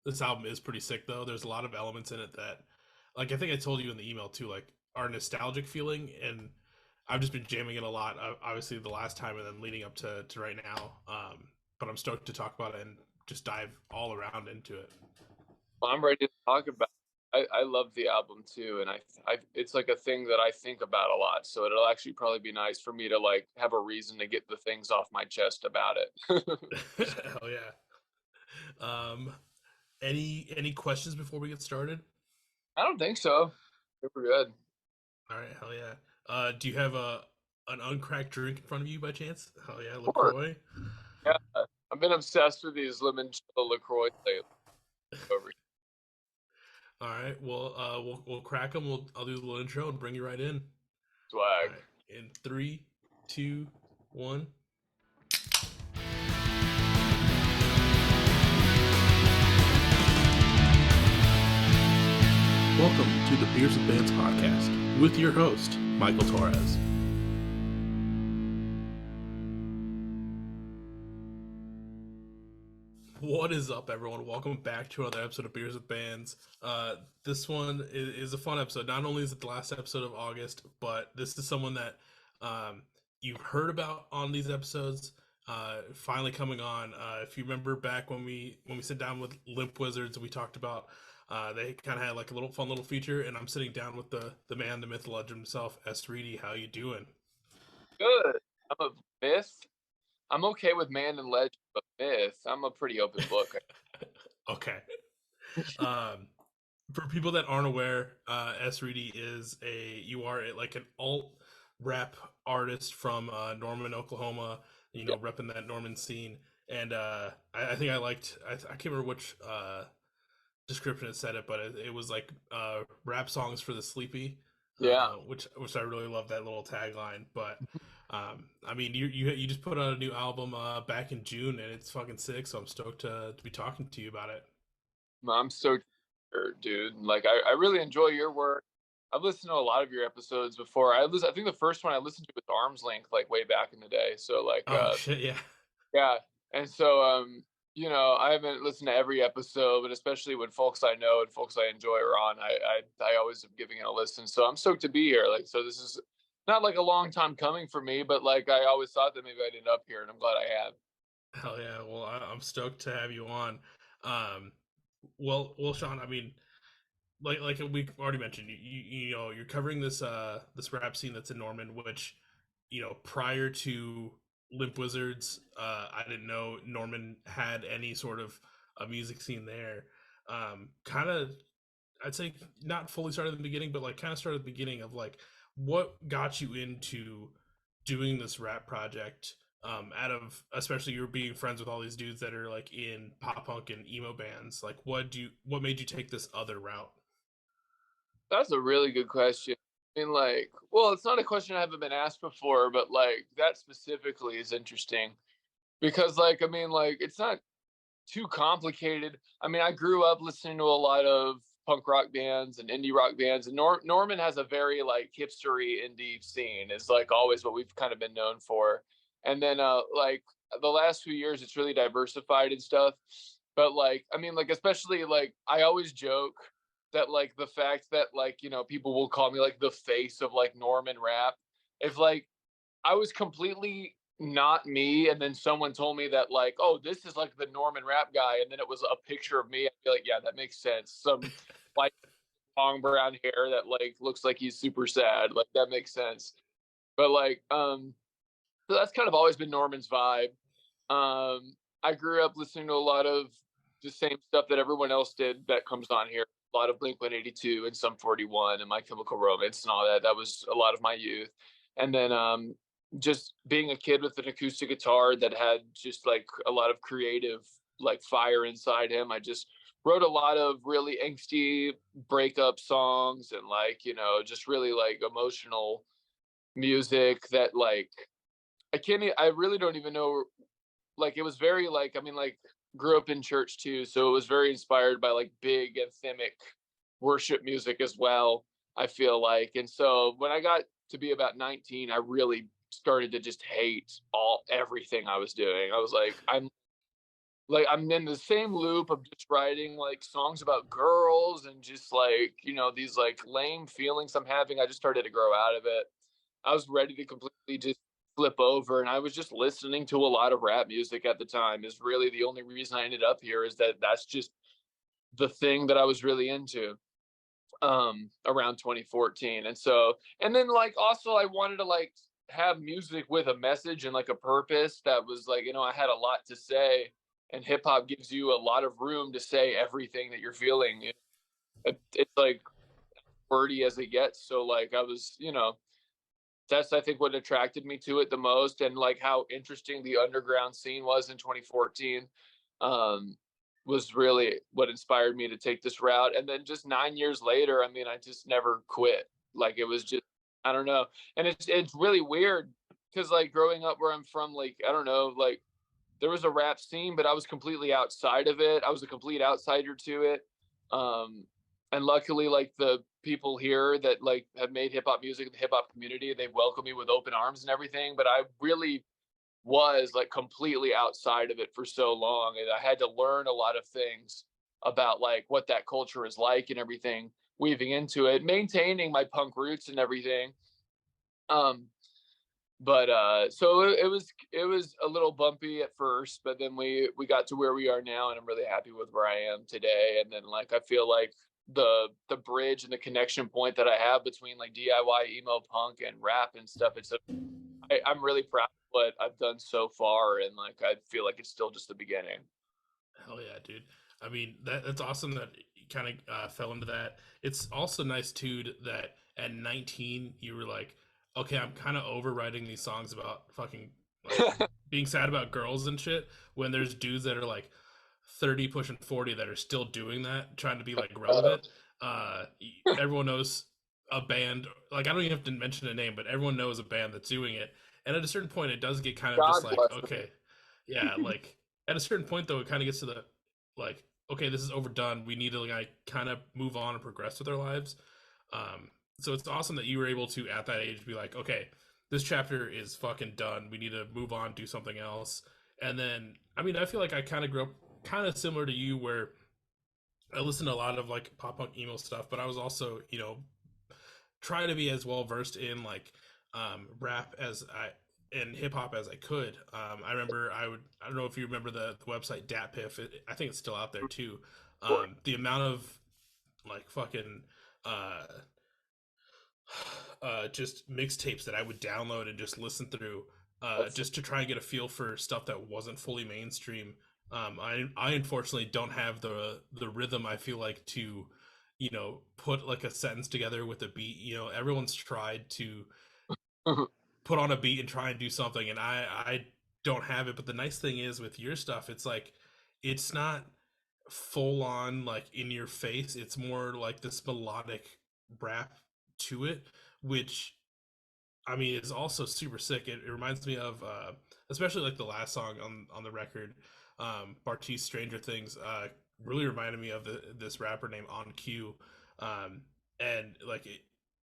This album is pretty sick though. There's a lot of elements in it that, like I think I told you in the email too, like are nostalgic feeling, and I've just been jamming it a lot. Obviously, the last time and then leading up to right now. But I'm stoked to talk about it and just dive all around into it. Well, I'm ready to talk about. I love the album too, and it's like a thing that I think about a lot. So it'll actually probably be nice for me to like have a reason to get the things off my chest about it. Hell yeah. Um, any questions before we get started? I don't think so. Super good. All right, hell yeah. Do you have a an uncracked drink in front of you by chance? Hell yeah, Of course. Lacroix. Yeah, I've been obsessed with these lemon chill Lacroix lately. Over All right, well, we'll crack them. I'll do the little intro and bring you right in. All swag. right, in three, two, one. Welcome to the Beers with Bands podcast with your host Michael Torres. What is up, everyone? Welcome back to another episode of Beers with Bands. This one is a fun episode. Not only is it the last episode of August, but this is someone that you've heard about on these episodes. Finally coming on. If you remember back when we sit down with Limp Wizards, we talked about they kind of had like a little fun little feature, and I'm sitting down with the man, the myth, the legend himself, Reidy. How you doing? Good. I'm a myth. I'm okay with man and legend, but myth. I'm a pretty open book. Okay. Um, for people that aren't aware, S. Reedy is you are like an alt rap artist from Norman, Oklahoma. You Yeah. know, repping that Norman scene. And I think I can't remember which description it said it, but it was like rap songs for the sleepy, Yeah. which I really love that little tagline. But I mean, you just put out a new album back in June, and it's fucking sick. So I'm stoked to be talking to you about it. I'm so tired, dude. Like I really enjoy your work. I've listened to a lot of your episodes before. I think the first one I listened to was Arms Length, like way back in the day. So like Oh shit, yeah. yeah. And so I haven't listened to every episode, but especially when folks I know and folks I enjoy are on, I always am giving it a listen. So I'm stoked to be here. Like so this is not like a long time coming for me, but like I always thought that maybe I'd end up here and I'm glad I have. Hell yeah. Well, I'm stoked to have you on. Um, well, Sean. I mean, like we already mentioned, you know you're covering this rap scene that's in Norman, which you know prior to Limp Wizards, I didn't know Norman had any sort of a music scene there. Kind of, I'd say not fully started at the beginning, but like kind of started at the beginning of like what got you into doing this rap project. Out of especially you're being friends with all these dudes that are like in pop punk and emo bands. Like, what made you take this other route? That's a really good question. I mean, like, well, it's not a question I haven't been asked before, but like that specifically is interesting because, like, I mean, like, it's not too complicated. I mean, I grew up listening to a lot of punk rock bands and indie rock bands, and Norman has a very like hipstery indie scene. Is like always what we've kind of been known for. And then, like the last few years, it's really diversified and stuff. But like, I mean, like especially like I always joke that like the fact that like people will call me like the face of like Norman rap. If like I was completely not me, and then someone told me that like, oh, this is like the Norman rap guy, and then it was a picture of me, I'd be like, yeah, that makes sense. Some like long brown hair that like looks like he's super sad, like that makes sense. But like, so that's kind of always been Norman's vibe. I grew up listening to a lot of the same stuff that everyone else did that comes on here. A lot of Blink 182 and Sum 41 and My Chemical Romance and all that. That was a lot of my youth. And then just being a kid with an acoustic guitar that had just like a lot of creative like fire inside him. I just wrote a lot of really angsty breakup songs and like, just really like emotional music that like I really don't even know. Like it was very like, I mean, like grew up in church too, so it was very inspired by like big anthemic worship music as well. I feel like, and so when I got to be about 19, I really started to just hate everything I was doing. I was like, like I'm in the same loop of just writing like songs about girls and just like, these like lame feelings I'm having. I just started to grow out of it. I was ready to completely just flip over, and I was just listening to a lot of rap music at the time. Is really the only reason I ended up here, is that that's just the thing that I was really into around 2014. And then like also I wanted to like have music with a message and like a purpose that was like, I had a lot to say, and hip hop gives you a lot of room to say everything that you're feeling. It's like wordy as it gets. So like I was, that's I think what attracted me to it the most, and like how interesting the underground scene was in 2014 um was really what inspired me to take this route. And then just 9 years later, I mean, I just never quit. Like it was just, I don't know. And it's really weird because like growing up where I'm from, like I don't know, like there was a rap scene, but I was completely outside of it. I was a complete outsider to it. Um, and luckily, like the people here that like have made hip hop music, the hip hop community, they welcome me with open arms and everything. But I really was like completely outside of it for so long, and I had to learn a lot of things about like what that culture is like and everything, weaving into it, maintaining my punk roots and everything. Um, but so it was a little bumpy at first, but then we got to where we are now, and I'm really happy with where I am today. And then like I feel like the bridge and the connection point that I have between like DIY emo punk and rap and stuff, I'm really proud of what I've done so far, and like I feel like it's still just the beginning. Hell yeah, dude. I mean, that's awesome that you kind of fell into that. It's also nice too that at 19 you were like, okay, I'm kind of over writing these songs about fucking like being sad about girls and shit. When there's dudes that are like 30 pushing 40 that are still doing that, trying to be like Uh, relevant. Everyone knows a band. Like I don't even have to mention a name, but everyone knows a band that's doing it. And at a certain point, it does get kind of just God like, bless them. okay, yeah, like at a certain point though, it kind of gets to the like, okay, this is overdone. We need to like kind of move on and progress with our lives. So it's awesome that you were able to at that age be like, okay, this chapter is fucking done. We need to move on, do something else. And then, I mean, I feel like I kind of grew up kind of similar to you, where I listened to a lot of like pop punk emo stuff, but I was also, trying to be as well versed in like rap as I and hip hop as I could. I remember I don't know if you remember the website DatPiff. I think it's still out there too. The amount of like fucking uh, just mixtapes that I would download and just listen through, That's just to try and get a feel for stuff that wasn't fully mainstream. I unfortunately don't have the rhythm. I feel like to, put like a sentence together with a beat. Everyone's tried to put on a beat and try and do something, and I don't have it. But the nice thing is with your stuff, it's like it's not full on like in your face. It's more like this melodic rap to it, which I mean is also super sick. It reminds me of especially like the last song on the record, Bartiz Stranger Things, really reminded me of this rapper named On Q. And like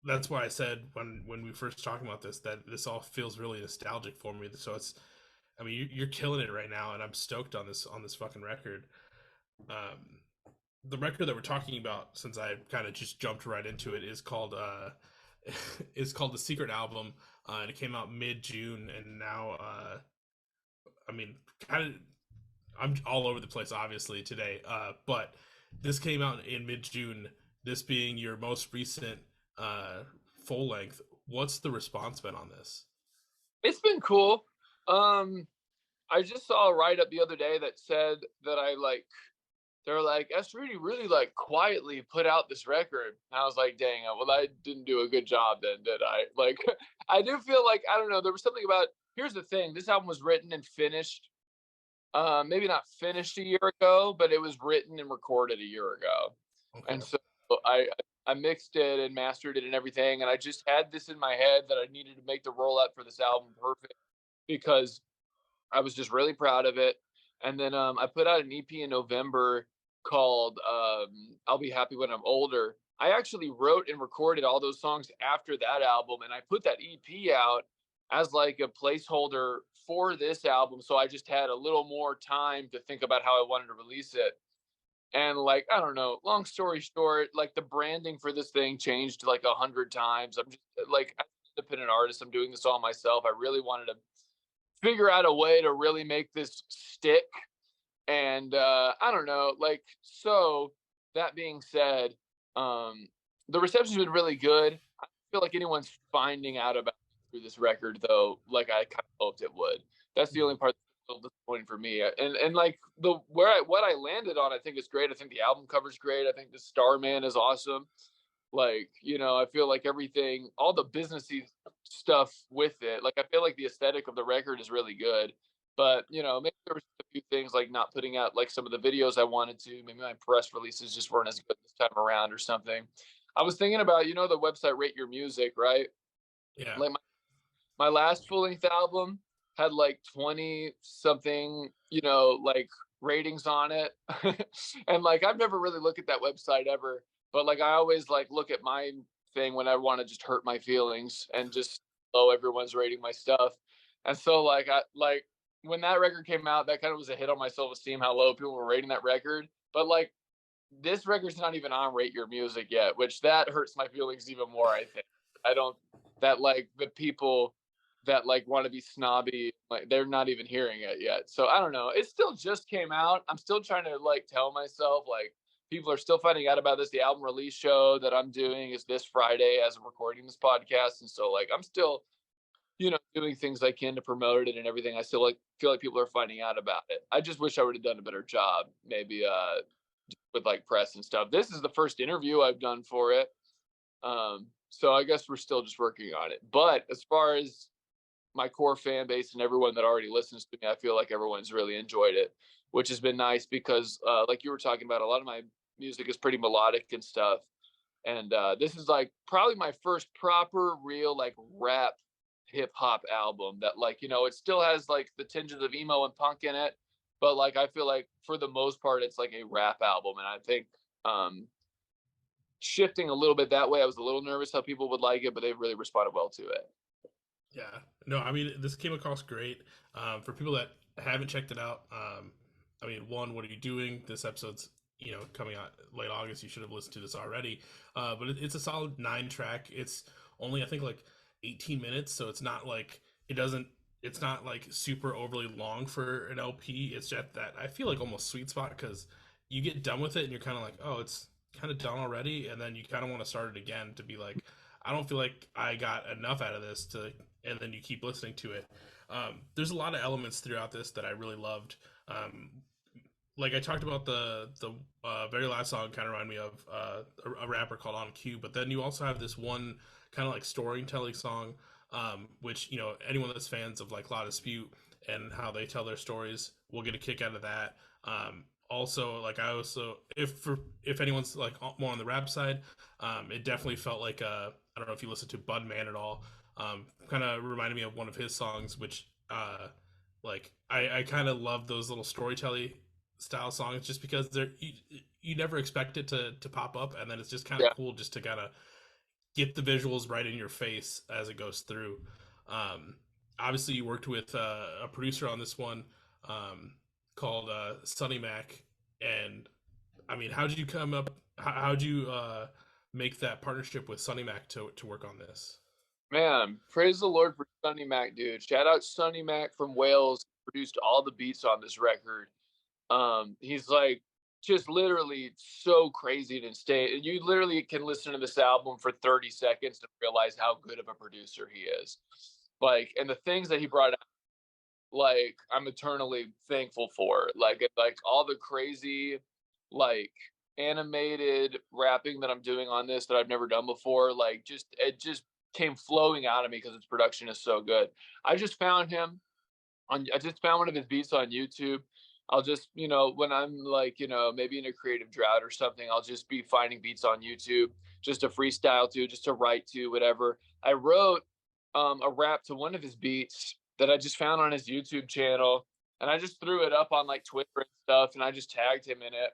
that's why I said when we first talking about this that this all feels really nostalgic for me. So it's, I mean, you're killing it right now, and I'm stoked on this fucking record. Um, the record that we're talking about, since I kind of just jumped right into it, is called is called The Secret Album, and it came out mid June, and now I mean, kind of I'm all over the place obviously today, but this came out in mid June. This being your most recent uh, full length, what's the response been on this? It's been cool. Um, I just saw a write up the other day that said that they're like, S. Rudy really like quietly put out this record. And I was like, dang, well, I didn't do a good job then, did I? Like, I do feel like, I don't know, there was something about, here's the thing, this album was written and finished, maybe not finished a year ago, but it was written and recorded a year ago. Okay. And so I, I mixed it and mastered it and everything. And I just had this in my head that I needed to make the rollout for this album perfect, because I was just really proud of it. And then I put out an EP in November called I'll Be Happy When I'm Older. I actually wrote and recorded all those songs after that album, and I put that EP out as like a placeholder for this album, so I just had a little more time to think about how I wanted to release it. And like, I don't know, long story short, like the branding for this thing changed like 100 times. I'm just like, I'm an independent artist. I'm doing this all myself. I really wanted to figure out a way to really make this stick. And I don't know, like, so that being said, the reception's been really good. I feel like anyone's finding out about it through this record, though, like I kind of hoped it would. That's the only part that's a little disappointing for me. And like what I landed on, I think is great. I think the album cover's great. I think the Starman is awesome. Like, you know, I feel like everything, all the businessy stuff with it, like I feel like the aesthetic of the record is really good. But, you know, maybe there was a few things like not putting out like some of the videos I wanted to. Maybe my press releases just weren't as good this time around or something. I was thinking about, you know, the website Rate Your Music, right? Yeah. Like my last full length album had like 20 something, you know, like ratings on it. And like I've never really looked at that website ever, but like I always like look at my thing when I want to just hurt my feelings and just, oh, everyone's rating my stuff. And so like I like when that record came out, that kind of was a hit on my self-esteem how low people were rating that record. But like this record's not even on Rate Your Music yet, which that hurts my feelings even more, I think. I don't that like the people that like want to be snobby, like they're not even hearing it yet. So I don't know. It still just came out. I'm still trying to like tell myself like people are still finding out about this. The album release show that I'm doing is this Friday as I'm recording this podcast. And so like I'm still, you know, doing things I can to promote it and everything. I still like feel like people are finding out about it. I just wish I would have done a better job, maybe with like press and stuff. This is the first interview I've done for it. So I guess we're still just working on it. But as far as my core fan base and everyone that already listens to me, I feel like everyone's really enjoyed it, which has been nice because, like you were talking about, a lot of my music is pretty melodic and stuff. And this is like probably my first proper, real like rap hip hop album that like, you know, it still has like the tinges of emo and punk in it, but like I feel like for the most part it's like a rap album. And I think shifting a little bit that way, I was a little nervous how people would like it, but they've really responded well to it. Yeah. No, I mean, this came across great. For people that haven't checked it out, I mean, one, what are you doing? This episode's, you know, coming out late August. You should have listened to this already. But it's a solid 9 track. It's only, I think, like 18 minutes. So it's not like, it's not like super overly long for an LP. It's just that I feel like almost sweet spot because you get done with it and you're kind of like, oh, it's kind of done already. And then you kind of want to start it again to be like, I don't feel like I got enough out of this to, and then you keep listening to it. There's a lot of elements throughout this that I really loved. Like I talked about the very last song kind of reminded me of a rapper called On Cue, but then you also have this one kind of like storytelling song, which, you know, anyone that's fans of like La Dispute and how they tell their stories will get a kick out of that. Also, like I also, if anyone's like more on the rap side, it definitely felt like I don't know if you listen to Budman at all. Kind of reminded me of one of his songs, which like I kind of love those little storytelling style songs just because you never expect it to pop up, and then it's just kind of Yeah. cool just to kind of get the visuals right in your face as it goes through. Obviously, you worked with a producer on this one called Sonny Mac, and I mean, how did you come up? How did you make that partnership with Sonny Mac to work on this? Man, praise the Lord for Sonny Mac, dude. Shout out Sonny Mac from Wales, produced all the beats on this record. He's like just literally so crazy and insane. You literally can listen to this album for 30 seconds to realize how good of a producer he is. Like, and the things that he brought out, like, I'm eternally thankful for. Like all the crazy, like, animated rapping that I'm doing on this that I've never done before. Like, just it just came flowing out of me because its production is so good. I just found him I just found one of his beats on YouTube. I'll just, you know, when I'm like, you know, maybe in a creative drought or something, I'll just be finding beats on YouTube just to freestyle to, just to write to, whatever. I wrote a rap to one of his beats that I just found on his YouTube channel, and I just threw it up on like Twitter and stuff, and I just tagged him in it.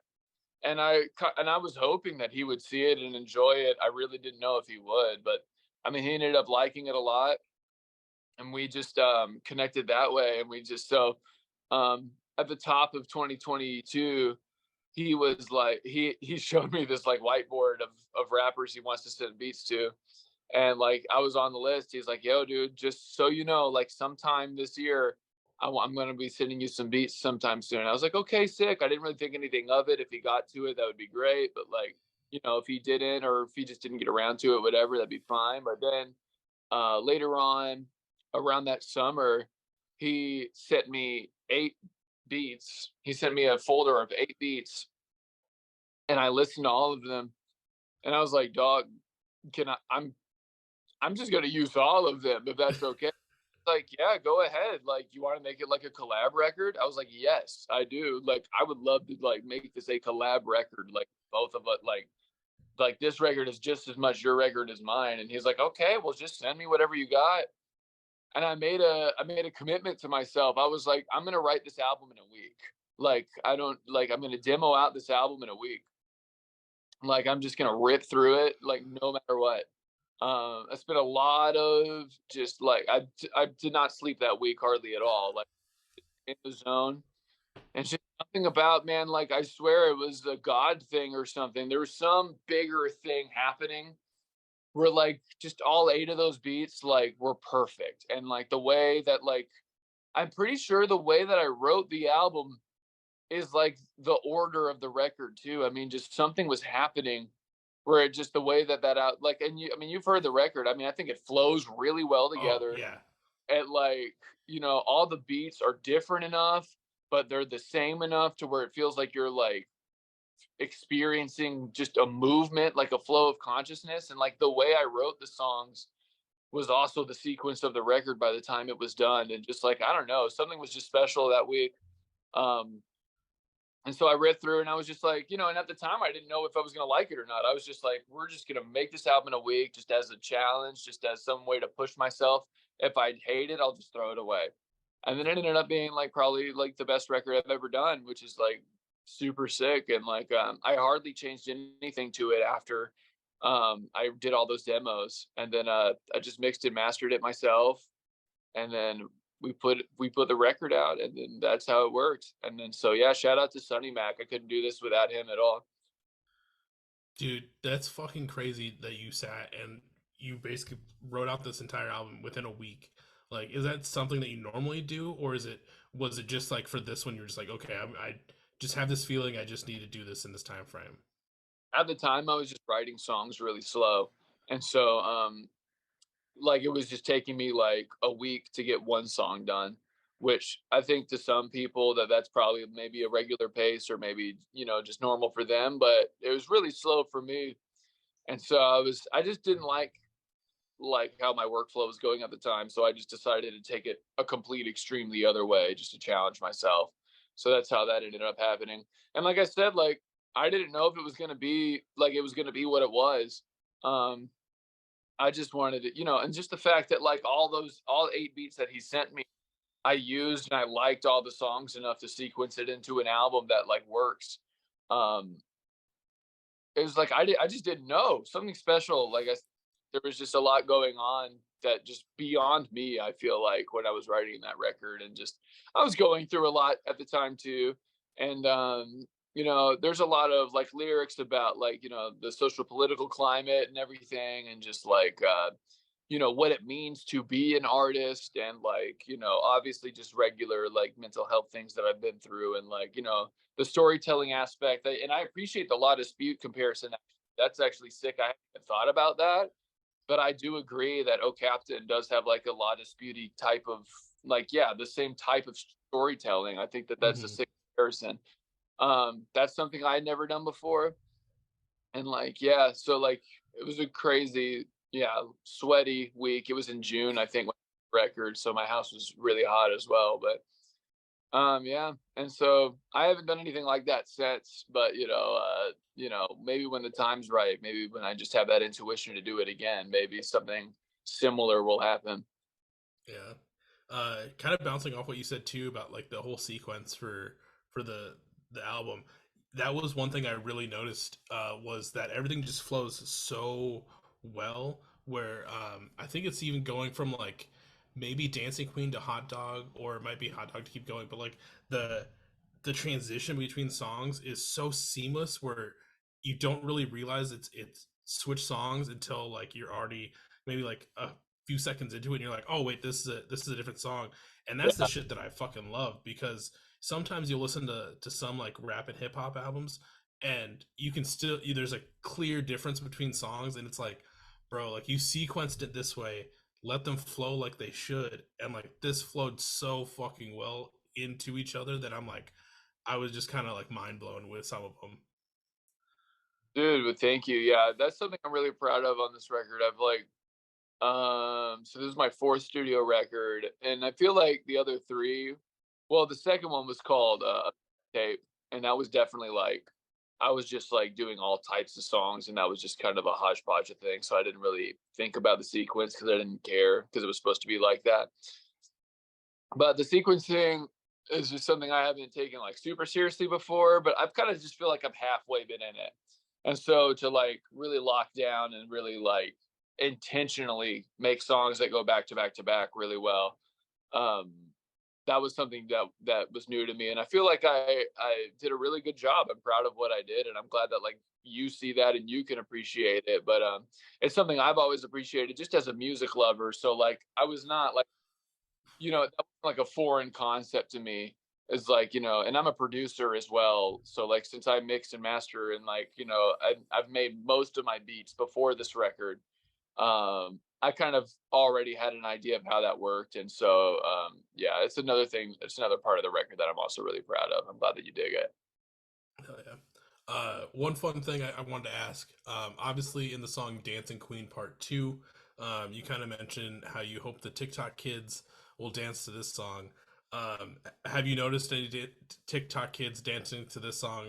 And I was hoping that he would see it and enjoy it. I really didn't know if he would, but I mean, he ended up liking it a lot. and we just connected that way. And we just at the top of 2022, he was like he showed me this like whiteboard of rappers he wants to send beats to, and like I was on the list. He's like, "Yo, dude, just so you know, like sometime this year, I'm gonna be sending you some beats sometime soon." I was like, "Okay, sick." I didn't really think anything of it. If he got to it, that would be great. But like, if he didn't, or if he just didn't get around to it, whatever, that'd be fine. But then later on, around that summer, he sent me 8 beats. He sent me a folder of 8 beats, and I listened to all of them. And I was like, "Dog, can I'm just gonna use all of them if that's okay." Like, yeah, go ahead. Like, you want to make it like a collab record? I was like, yes, I do. Like, I would love to like make this a collab record. Like, both of us, like this record is just as much your record as mine. And he's like, okay, well, just send me whatever you got. And I made a commitment to myself. I was like, I'm gonna write this album in a week. Like, I don't like I'm gonna demo out this album in a week. Like, I'm just gonna rip through it, like no matter what. I spent a lot of just like I did not sleep that week hardly at all. Like in the zone, and just something about, man. Like, I swear it was a God thing or something. There was some bigger thing happening where like just all 8 of those beats like were perfect, and like the way that like I'm pretty sure the way that I wrote the album is like the order of the record too. I mean, just something was happening where it just the way that out like, and I mean, you've heard the record. I mean, I think it flows really well Oh together. yeah. And like, all the beats are different enough, but they're the same enough to where it feels like you're like experiencing just a movement, like a flow of consciousness. And like the way I wrote the songs was also the sequence of the record by the time it was done. And just like, I don't know, something was just special that week. Um, and so I read through and I was just like, and at the time I didn't know if I was going to like it or not. I was just like, we're just going to make this album in a week just as a challenge, just as some way to push myself. If I hate it, I'll just throw it away. And then it ended up being like probably like the best record I've ever done, which is like super sick. And like, I hardly changed anything to it after I did all those demos. And then I just mixed and mastered it myself. And then we put the record out, and then that's how it worked. And then so yeah, shout out to Sonny Mac. I couldn't do this without him at all. Dude, that's fucking crazy that you sat and you basically wrote out this entire album within a week. Like, is that something that you normally do, or was it just like for this one you're just like, okay, I just have this feeling I just need to do this in this time frame. At the time I was just writing songs really slow. And so like it was just taking me like a week to get one song done, which I think to some people that's probably maybe a regular pace, or maybe just normal for them, but it was really slow for me. And so I just didn't like how my workflow was going at the time. So I just decided to take it a complete extreme the other way, just to challenge myself. So that's how that ended up happening. And like I said, like I didn't know if it was going to be like it was going to be what it was. Um, I just wanted it, and just the fact that like all 8 beats that he sent me, I used, and I liked all the songs enough to sequence it into an album that like works. Um, it was like I just didn't know something special. Like there was just a lot going on that just beyond me. I feel like when I was writing that record, and just I was going through a lot at the time too, and there's a lot of like lyrics about like the social political climate and everything, and just like what it means to be an artist, and like obviously just regular like mental health things that I've been through, and like the storytelling aspect. And I appreciate the law dispute comparison. That's actually sick. I haven't thought about that, but I do agree that Oh Captain does have like a law dispute type of like, yeah, the same type of storytelling. I think that that's a Hmm. sick comparison. That's something I had never done before. And like, yeah, so like it was a crazy, yeah, sweaty week. It was in June, I think, when record, so my house was really hot as well. But yeah, and so I haven't done anything like that since. But maybe when the time's right, maybe when I just have that intuition to do it again, maybe something similar will happen. Yeah. Kind of bouncing off what you said too about like the whole sequence for the album. That was one thing I really noticed was that everything just flows so well. Where I think it's even going from like maybe Dancing Queen to Hot Dog, or it might be Hot Dog to Keep Going, but like the the transition between songs is so seamless where you don't really realize it's switch songs until like you're already maybe like a few seconds into it and you're like, oh wait, this is a different song. And that's the Yeah, shit that I fucking love, because sometimes you'll listen to some like rap and hip hop albums and you can still there's a clear difference between songs, and it's like, bro, like you sequenced it this way, let them flow like they should, and like this flowed so fucking well into each other that I'm like, I was just kind of like mind blown with some of them. dude. But thank you. Yeah, that's something I'm really proud of on this record. I've like, so this is my fourth studio record, and I feel like the other three, well, the second one was called Tape, and that was definitely like, I was just like doing all types of songs, and that was just kind of a hodgepodge of things. So I didn't really think about the sequence because I didn't care because it was supposed to be like that. But the sequencing is just something I haven't taken like super seriously before, but I've kind of just feel like I've halfway been in it. And so to like really lock down and really like intentionally make songs that go back to back to back really well. Um that was something that was new to me, and I feel like I did a really good job. I'm proud of what I did, and I'm glad that like you see that and you can appreciate it. But it's something I've always appreciated just as a music lover. So like I was not like, that was like a foreign concept to me. Is like, and I'm a producer as well. So like since I mix and master and like, I've made most of my beats before this record. I kind of already had an idea of how that worked. And so yeah, it's another thing, it's another part of the record that I'm also really proud of. I'm glad that you dig it. Hell yeah. One fun thing I wanted to ask. Obviously, in the song "Dancing Queen" Part Two, you kind of mentioned how you hope the TikTok kids will dance to this song. Have you noticed any TikTok kids dancing to this song,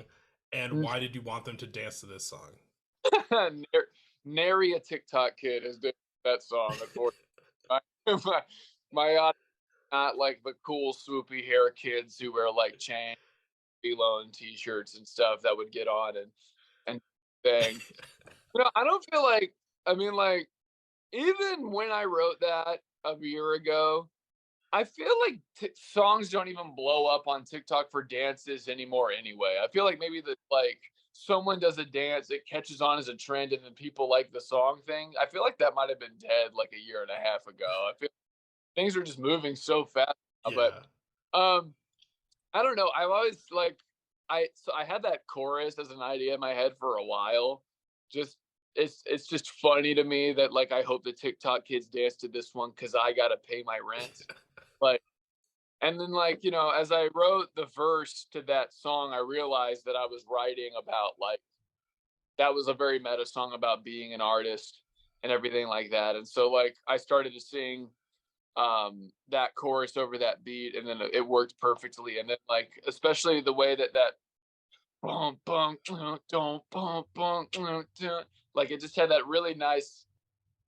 and why did you want them to dance to this song? Nary a TikTok kid has done that song, unfortunately. my, my not like the cool swoopy hair kids who wear like chain Elon t-shirts and stuff that would get on and thing. I don't feel like, I mean, like, even when I wrote that a year ago, I feel like songs don't even blow up on TikTok for dances anymore anyway. I feel like maybe that like someone does a dance, it catches on as a trend, and then people like the song thing. I feel like that might have been dead like a year and a half ago. I feel things are just moving so fast now. But Yeah. um I don't know. I've always like I had that chorus as an idea in my head for a while. Just it's just funny to me that like I hope the TikTok kids dance to this one because I gotta pay my rent. Like, and then like, as I wrote the verse to that song, I realized that I was writing about like that was a very meta song about being an artist and everything like that. And so like I started to sing that chorus over that beat, and then it worked perfectly. And then like especially the way that bum bum don't bum bum like it just had that really nice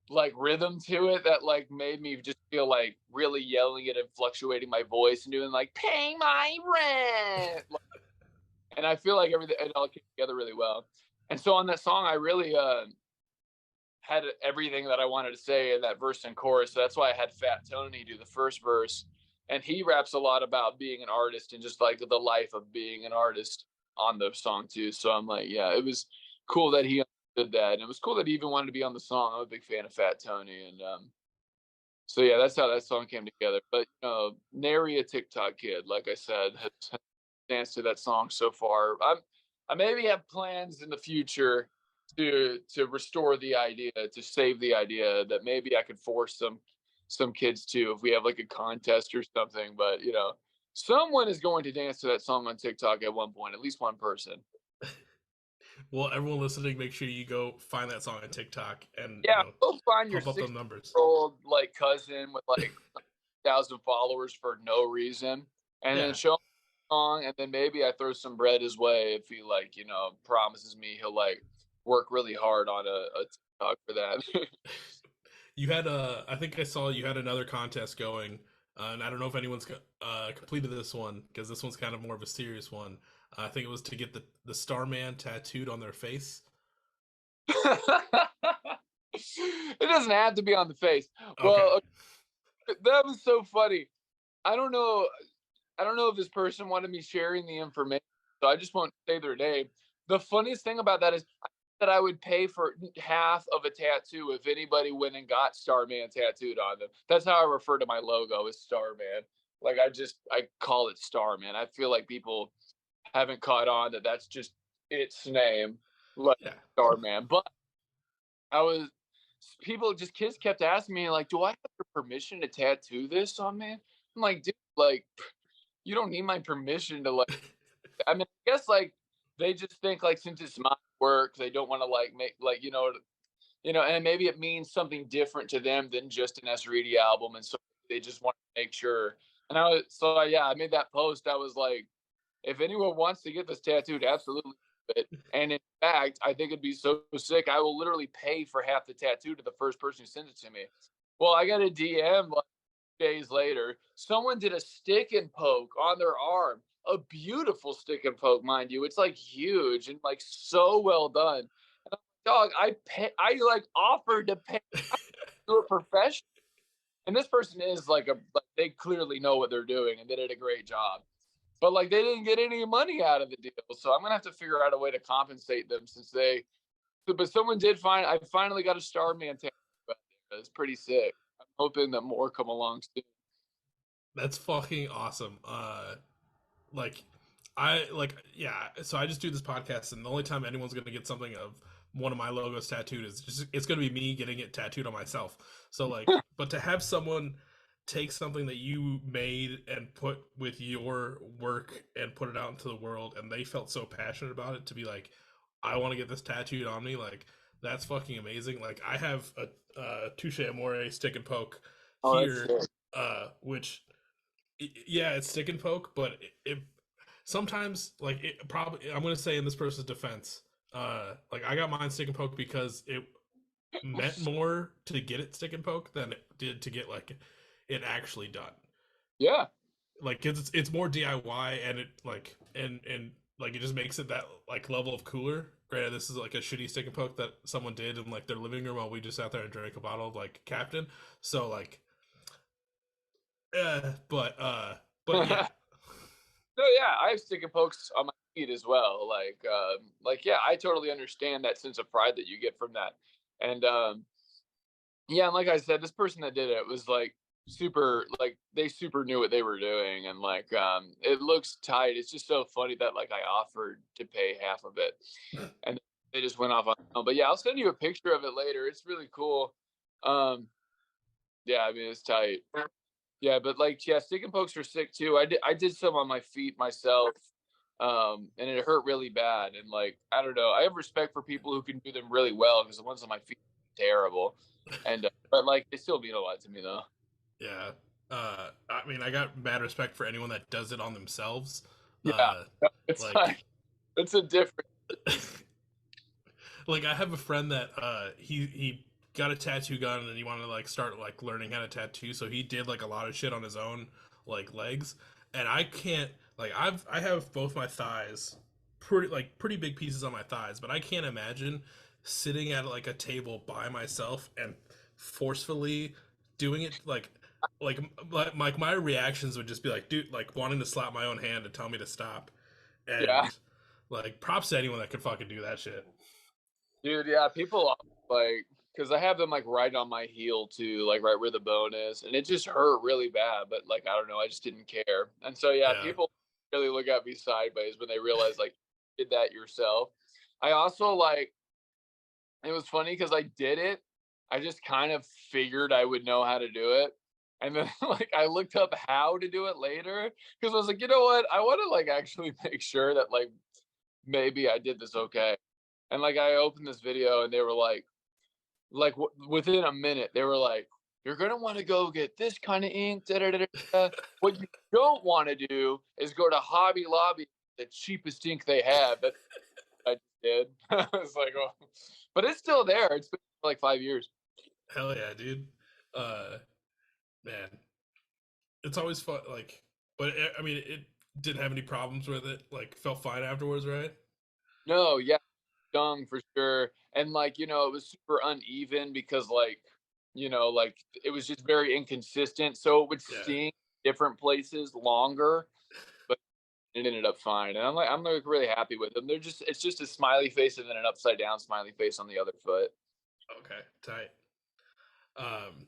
like rhythm to it that like made me just feel like really yelling it and fluctuating my voice and doing like pay my rent. And I feel like everything it all came together really well. And so on that song I really had everything that I wanted to say in that verse and chorus. So that's why I had Fat Tony do the first verse. And he raps a lot about being an artist and just like the life of being an artist on the song too. So I'm like, yeah, it was cool that he understood that. And it was cool that he even wanted to be on the song. I'm a big fan of Fat Tony. And so yeah, that's how that song came together. But nary a TikTok kid, like I said, has danced to that song so far. I maybe have plans in the future to restore the idea, to save the idea that maybe I could force some kids to if we have like a contest or something. But someone is going to dance to that song on TikTok at one point, at least one person. Well, everyone listening, make sure you go find that song on TikTok and Yeah, go find your pump up the 6 numbers. year old like cousin with like 1,000 followers for no reason, and then Yeah. show him the song, and then maybe I throw some bread his way if he like promises me he'll like work really hard on a TikTok for that. You had I think I saw you had another contest going, and I don't know if anyone's completed this one because this one's kind of more of a serious one. I think it was to get the Starman tattooed on their face. It doesn't have to be on the face. Okay. Well, That was so funny. I don't know. I don't know if this person wanted me sharing the information, so I just won't say their name. The funniest thing about that is that I would pay for half of a tattoo if anybody went and got Starman tattooed on them. That's how I refer to my logo as Starman. Like I call it Starman. I feel like people haven't caught on that that's just its name, like Yeah. Starman. But I was people just kids kept asking me like, "Do I have your permission to tattoo this on me?" I'm like, "Dude, like you don't need my permission to like." I mean, I guess like they just think like since it's my work, they don't want to like make like and maybe it means something different to them than just an Reidy album, and so they just want to make sure. And yeah, I made that post. I was like, if anyone wants to get this tattooed, absolutely do it. And in fact, I think it'd be so sick. I will literally pay for half the tattoo to the first person who sends it to me. Well, I got a DM like days later. Someone did a stick and poke on their arm. A beautiful stick and poke, mind you. It's like huge and like so well done. And I'm like, dog, I like offered to pay to a professional. And this person is like they clearly know what they're doing and they did a great job. But like they didn't get any money out of the deal. So I'm gonna have to figure out a way to compensate them since but someone did I finally got a Starman tattoo out there. It's pretty sick. I'm hoping that more come along soon. That's fucking awesome. Like yeah. So I just do this podcast, and the only time anyone's gonna get something of one of my logos tattooed is just it's gonna be me getting it tattooed on myself. So like, but to have someone take something that you made and put with your work and put it out into the world, and they felt so passionate about it to be like, I want to get this tattooed on me. Like that's fucking amazing. Like I have a touche amore stick and poke Oh, that's here, sick. which yeah, it's stick and poke, but it sometimes like it probably I'm gonna say in this person's defense, like I got mine stick and poke because it meant more to get it stick and poke than it did to get like it actually done. Yeah. Like it's more DIY and it like and like it just makes it that like level of cooler. Granted, this is like a shitty stick and poke that someone did in like their living room while we just sat there and drank a bottle of like Captain. So like, but yeah, No, yeah, I have stick and pokes on my feet as well. Yeah, I totally understand that sense of pride that you get from that. And yeah, and like I said, this person that did it was like super, like they super knew what they were doing, and like it looks tight. It's just so funny that like I offered to pay half of it, and they just went off on. But yeah, I'll send you a picture of it later. It's really cool. Um, yeah, I mean it's tight. Yeah, but like, yeah, stick and pokes are sick too. I did some on my feet myself, and it hurt really bad. And like, I don't know, I have respect for people who can do them really well because the ones on my feet are terrible. And but like, they still mean a lot to me though. yeah. I mean, I got mad respect for anyone that does it on themselves. Yeah, it's Like, like it's a different. like I have a friend that he got a tattoo gun and he wanted to like start like learning how to tattoo, so he did like a lot of shit on his own like legs, and I can't like I have both my thighs pretty big pieces on my thighs, but I can't imagine sitting at like a table by myself and forcefully doing it like my reactions would just be like, dude, like wanting to slap my own hand and tell me to stop. Yeah, And like props to anyone that could fucking do that shit. dude. Yeah, people like because I have them like right on my heel too, like right where the bone is, and it just hurt really bad. But like I don't know, I just didn't care. And so yeah, Yeah. people really look at me sideways when they realize like you did that yourself. I also like it was funny because I did it. I just kind of figured I would know how to do it. And then like I looked up how to do it later because I was like, you know what? I want to like actually make sure that like maybe I did this okay. And like I opened this video and they were within a minute they were like, you're gonna want to go get this kind of ink. Da, da, da, da. What you don't want to do is go to Hobby Lobby, the cheapest ink they have. That's what I did. I was like, oh, but it's still there. It's been for like 5 years. Hell yeah, dude. Uh, man, it's always fun. Like, but I mean, it didn't have any problems with it. Like, felt fine afterwards, right? No, yeah, stung for sure. And like, it was super uneven because like like it was just very inconsistent. So it would Yeah. sting different places longer, but it ended up fine. And I'm like really happy with them. It's just a smiley face and then an upside down smiley face on the other foot. Okay. Tight. Um,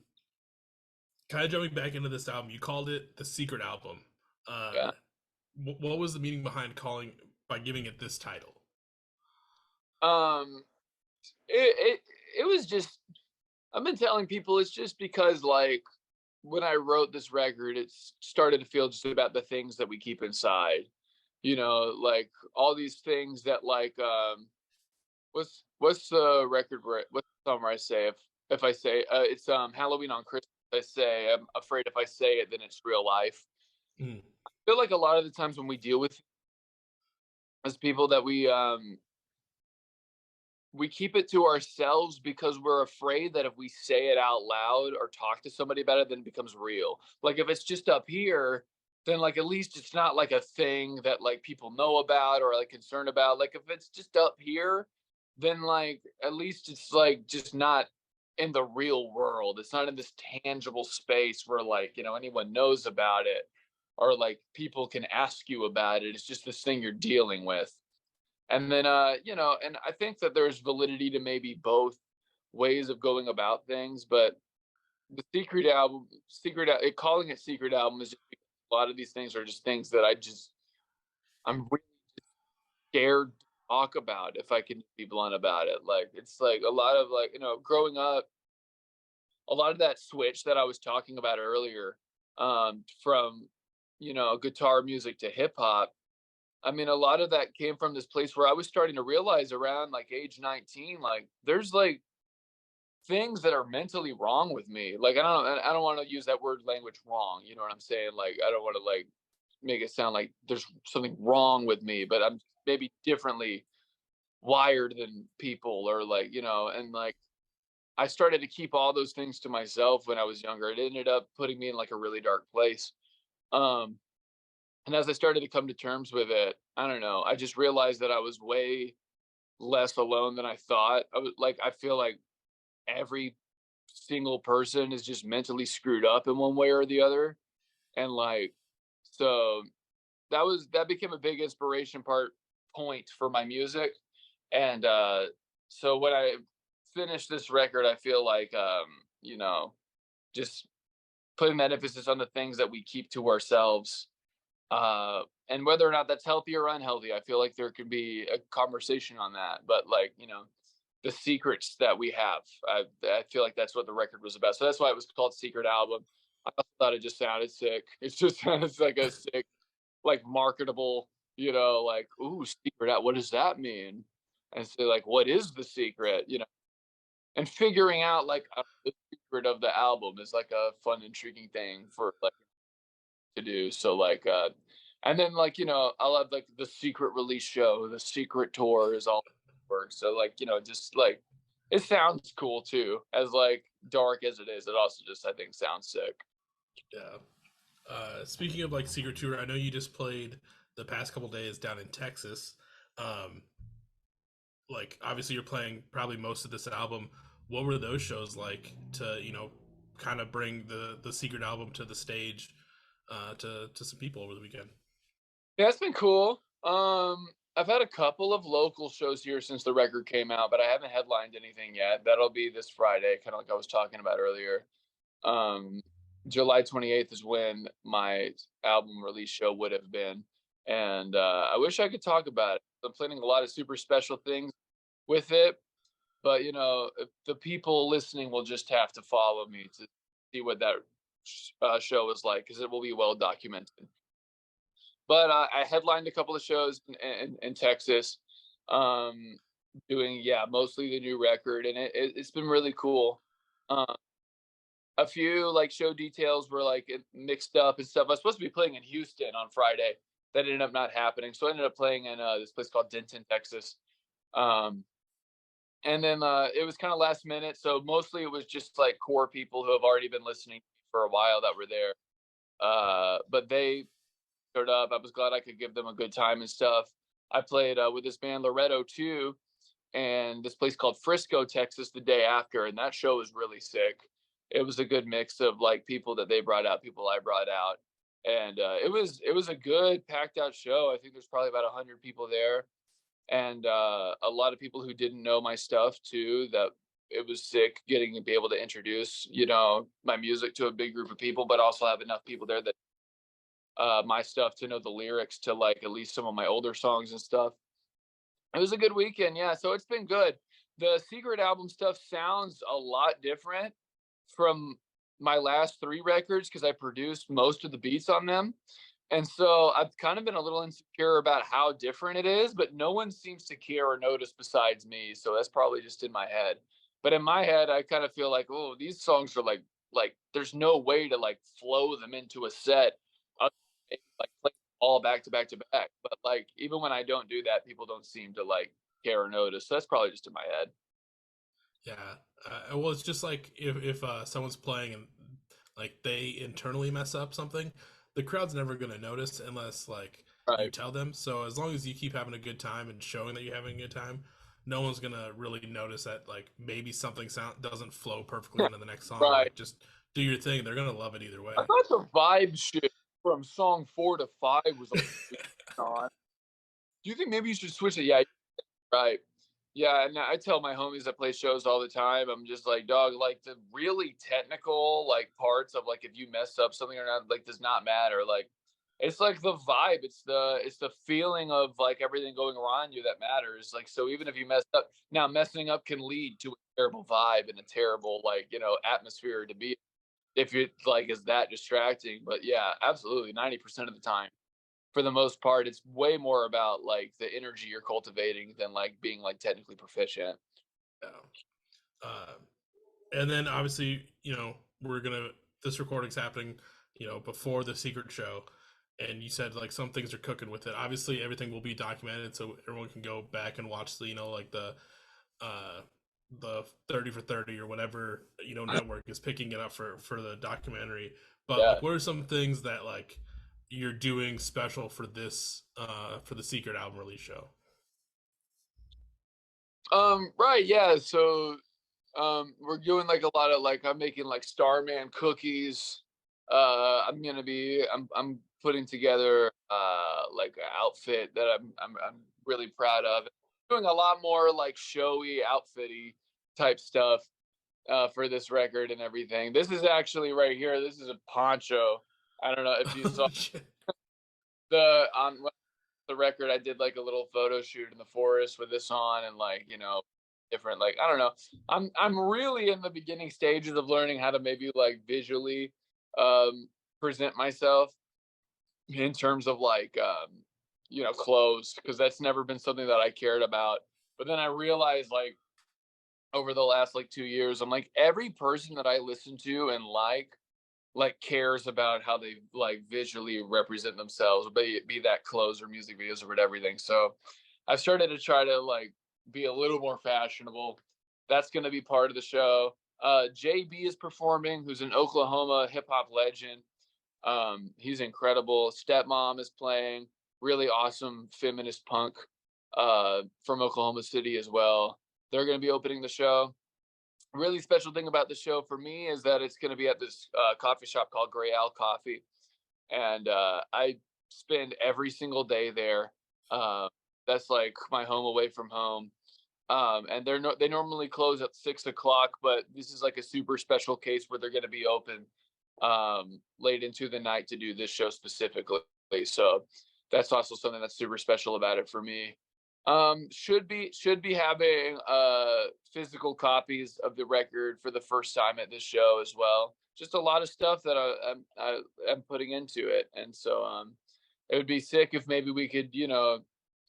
Kind of jumping back into this album, you called it the secret album. Yeah. What was the meaning behind calling by giving it this title? Um, it it was just I've been telling people it's just because like when I wrote this record, it started to feel just about the things that we keep inside. Like all these things that like what's the record where what's the song where I say if I say it's Halloween on Christmas, I say I'm afraid if I say it then it's real life. Mm, I feel like a lot of the times when we deal with as people that we keep it to ourselves because we're afraid that if we say it out loud or talk to somebody about it, then it becomes real. Like if it's just up here, then like at least it's not like a thing that like people know about or like concerned about. Like if it's just up here, then like at least it's like just not in the real world. It's not in this tangible space where like, anyone knows about it or like people can ask you about it. It's just this thing you're dealing with. And then and I think that there's validity to maybe both ways of going about things, but the calling it secret album is just because a lot of these things are just things that I'm really scared to talk about if I can be blunt about it. Like it's like a lot of like, growing up, a lot of that switch that I was talking about earlier, from guitar music to hip hop. I mean, a lot of that came from this place where I was starting to realize around like age 19, like there's like things that are mentally wrong with me. Like I don't want to use that word language wrong. You know what I'm saying? Like I don't want to like make it sound like there's something wrong with me, but I'm maybe differently wired than people or like, and like I started to keep all those things to myself when I was younger. It ended up putting me in like a really dark place. Um and as I started to come to terms with it, I don't know, I just realized that I was way less alone than I thought. I feel like every single person is just mentally screwed up in one way or the other. And like, so that became a big inspiration point for my music. And so when I finished this record, I feel like, just putting that emphasis on the things that we keep to ourselves, and whether or not that's healthy or unhealthy, I feel like there could be a conversation on that. But like, the secrets that we have, I feel like that's what the record was about. So that's why it was called Secret Album. I also thought it just sounded sick. It just sounds like a sick, like marketable, like ooh, secret out. What does that mean? And so like, what is the secret? And figuring out like the secret of the album is like a fun, intriguing thing for like to do. So like and then like, I'll have like the secret release show, the secret tour is all work. So like, just like it sounds cool too. As like dark as it is, it also just I think sounds sick. yeah. Speaking of like secret tour, I know you just played the past couple days down in Texas. Um, like obviously you're playing probably most of this album. What were those shows like to kind of bring the secret album to the stage, to some people over the weekend? Yeah, it's been cool. I've had a couple of local shows here since the record came out, but I haven't headlined anything yet. That'll be this Friday, kind of like I was talking about earlier. Um, July 28th is when my album release show would have been. And I wish I could talk about it. I'm planning a lot of super special things with it, but the people listening will just have to follow me to see what that show is like because it will be well documented. But I headlined a couple of shows in Texas, um, doing mostly the new record, and it's been really cool. Um, a few like show details were like mixed up and stuff. I was supposed to be playing in Houston on Friday. That ended up not happening, so I ended up playing in this place called Denton, Texas. Um, and then it was kind of last minute, so mostly it was just like core people who have already been listening for a while that were there. But they showed up. I was glad I could give them a good time and stuff. I played with this band Loretto too, and this place called Frisco, Texas, the day after, and that show was really sick. it was a good mix of like people that they brought out, people I brought out, and it was a good packed out show. I think there's probably about 100 people there, and a lot of people who didn't know my stuff too. That it was sick getting to be able to introduce my music to a big group of people, but also have enough people there that my stuff to know the lyrics to like at least some of my older songs and stuff. It was a good weekend, yeah. So it's been good. The Secret album stuff sounds a lot different from my last three records because I produced most of the beats on them. And so I've kind of been a little insecure about how different it is, but no one seems to care or notice besides me. So that's probably just in my head. But in my head, I kind of feel like, oh, these songs are like there's no way to like flow them into a set, like play all back to back to back. But like even when I don't do that, people don't seem to like care or notice. So that's probably just in my head. Yeah. Well, it's just like if someone's playing and like they internally mess up something, the crowd's never gonna notice unless like you Right. tell them. So as long as you keep having a good time and showing that you're having a good time, no one's gonna really notice that like maybe something sound doesn't flow perfectly into the next song. Right. Like just do your thing. They're gonna love it either I way. thought the vibe shit from song 4 to 5 was on. Do you think maybe you should switch it? Yeah, right. Yeah, and I tell my homies that play shows all the time, I'm just like, dog, like the really technical like parts of like if you mess up something or not, like does not matter. Like it's like the vibe, it's the feeling of like everything going around you that matters. Like so even if you mess up, now messing up can lead to a terrible vibe and a terrible like, atmosphere to be if it like is that distracting. But yeah, absolutely 90% of the time for the most part, it's way more about like the energy you're cultivating than like being like technically proficient. Yeah. Uh, and then obviously, we're gonna this recording's happening, before the secret show, and you said like some things are cooking with it. Obviously, everything will be documented, so everyone can go back and watch like uh the 30 for 30 or whatever network is picking it up for the documentary. But Yeah. like, what are some things that like you're doing special for this for the secret album release show? Right. Yeah. So, we're doing like a lot of like I'm making like Starman cookies. I'm putting together like an outfit that I'm really proud of. Doing a lot more like showy, outfitty type stuff for this record and everything. This is actually right here. This is a poncho. I don't know if you saw the on the record. I did like a little photo shoot in the forest with this on, and like different like I don't know. I'm really in the beginning stages of learning how to maybe like visually um, present myself in terms of like clothes because that's never been something that I cared about. But then I realized like over the last like 2 years, I'm like every person that I listen to and like cares about how they like visually represent themselves, be that clothes or music videos or whatever everything. So I started to try to like be a little more fashionable. That's going to be part of the show. JB is performing, who's an Oklahoma hip hop legend. He's incredible. Stepmom is playing, really awesome feminist punk from Oklahoma City as well. They're going to be opening the show. Really special thing about the show for me is that it's going to be at this coffee shop called Gray Owl Coffee, and I spend every single day there. Uh, that's like my home away from home. And they normally close at 6 o'clock, but this is like a super special case where they're going to be open late into the night to do this show specifically. So that's also something that's super special about it for me. Should be having physical copies of the record for the first time at this show as well. Just a lot of stuff that I'm putting into it, and so it would be sick if maybe we could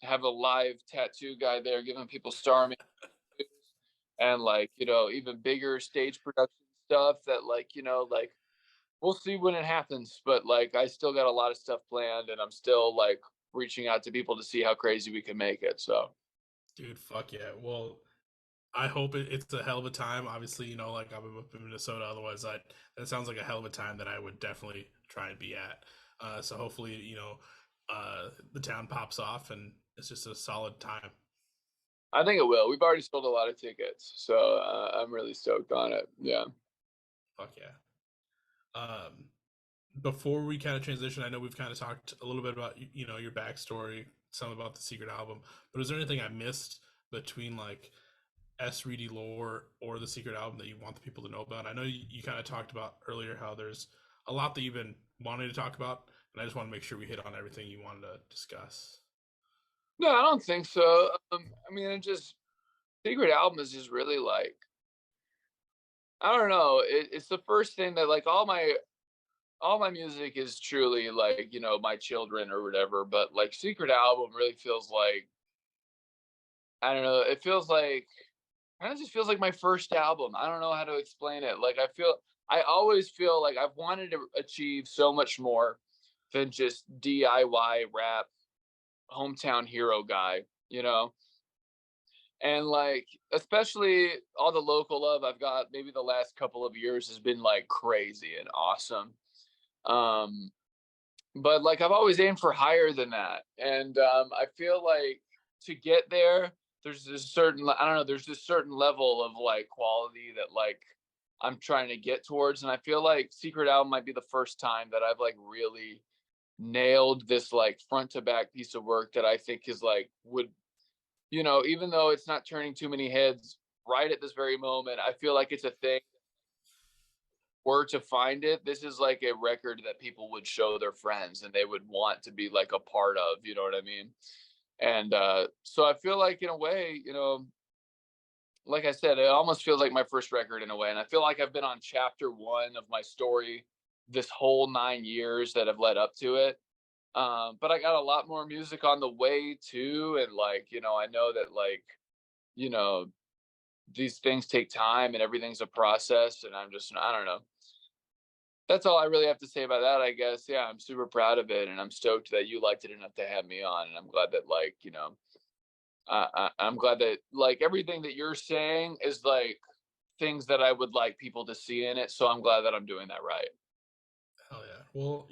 have a live tattoo guy there giving people star and like even bigger stage production stuff that like we'll see when it happens, but like I still got a lot of stuff planned and I'm still like reaching out to people to see how crazy we can make it. So Dude, fuck yeah. Well, I hope it's a hell of a time. Obviously, like I'm up in Minnesota. Otherwise, that sounds like a hell of a time that I would definitely try and be at. So hopefully, the town pops off and it's just a solid time. I think it will. We've already sold a lot of tickets, so I'm really stoked on it. Yeah. Fuck yeah. Um, before we kind of transition, I know we've kind of talked a little bit about your backstory, some about the secret album, but is there anything I missed between like Reidy lore or the secret album that you want the people to know about? I know you kind of talked about earlier how there's a lot that you've been wanting to talk about, and I just want to make sure we hit on everything you wanted to discuss. No, I don't think so. I mean, it just secret album is just really like I don't know. It's the first thing that like all my music is truly like my children or whatever. But like secret album really feels like I don't know. It feels like kind of just feels like my first album. I don't know how to explain it. Like I always feel like I've wanted to achieve so much more than just DIY rap hometown hero guy, And like especially all the local love I've got maybe the last couple of years has been like crazy and awesome. Um but like I've always aimed for higher than that. And I feel like to get there, there's this certain I don't know, there's this certain level of like quality that like I'm trying to get towards. And I feel like Secret Album might be the first time that I've like really nailed this like front to back piece of work that I think is like would even though it's not turning too many heads right at this very moment, I feel like it's a thing were to find it, this is like a record that people would show their friends and they would want to be like a part of, you know what I mean? And so I feel like in a way, like I said, it almost feels like my first record in a way. And I feel like I've been on chapter one of my story this whole 9 years that have led up to it. But I got a lot more music on the way too. And like, I know that like, you know, these things take time and everything's a process. And I don't know. That's all I really have to say about that, I guess. Yeah, I'm super proud of it, and I'm stoked that you liked it enough to have me on. And I'm glad that, like, I'm glad that, like, everything that you're saying is like things that I would like people to see in it. So I'm glad that I'm doing that right. Hell yeah. Well,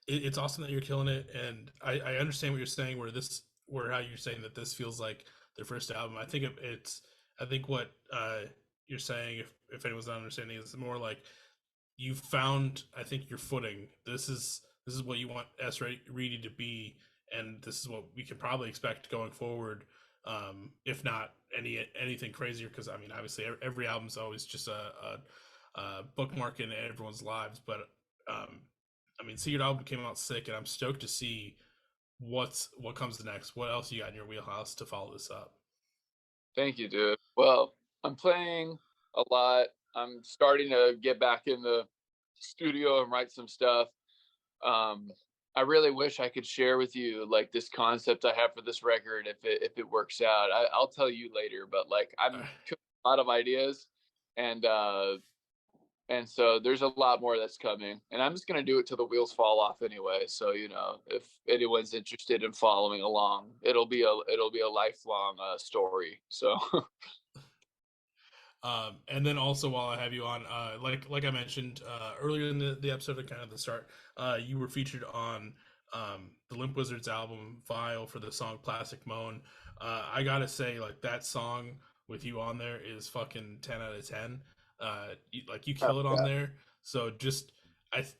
it's awesome that you're killing it, and I understand what you're saying. Where how you're saying that this feels like their first album. I think I think what you're saying, if anyone's not understanding, is more like you found, I think, your footing. This is what you want Reedy to be, and this is what we can probably expect going forward. If not anything crazier, because I mean, obviously, every album's always just a bookmark in everyone's lives. But um, I mean, Secret album came out sick, and I'm stoked to see what comes next. What else you got in your wheelhouse to follow this up? Thank you, dude. Well, I'm playing a lot. I'm starting to get back in the studio and write some stuff. Um, I really wish I could share with you like this concept I have for this record if it works out. I'll tell you later, but like I'm a lot of ideas, and so there's a lot more that's coming, and I'm just gonna do it till the wheels fall off anyway. So if anyone's interested in following along, it'll be a lifelong story. So And then also, while I have you on, like I mentioned earlier in the episode, at kind of the start, you were featured on the Limp Wizards album Vile for the song Plastic Moan. I gotta say, like that song with you on there is fucking 10 out of 10. Like you kill it on yeah. there. So just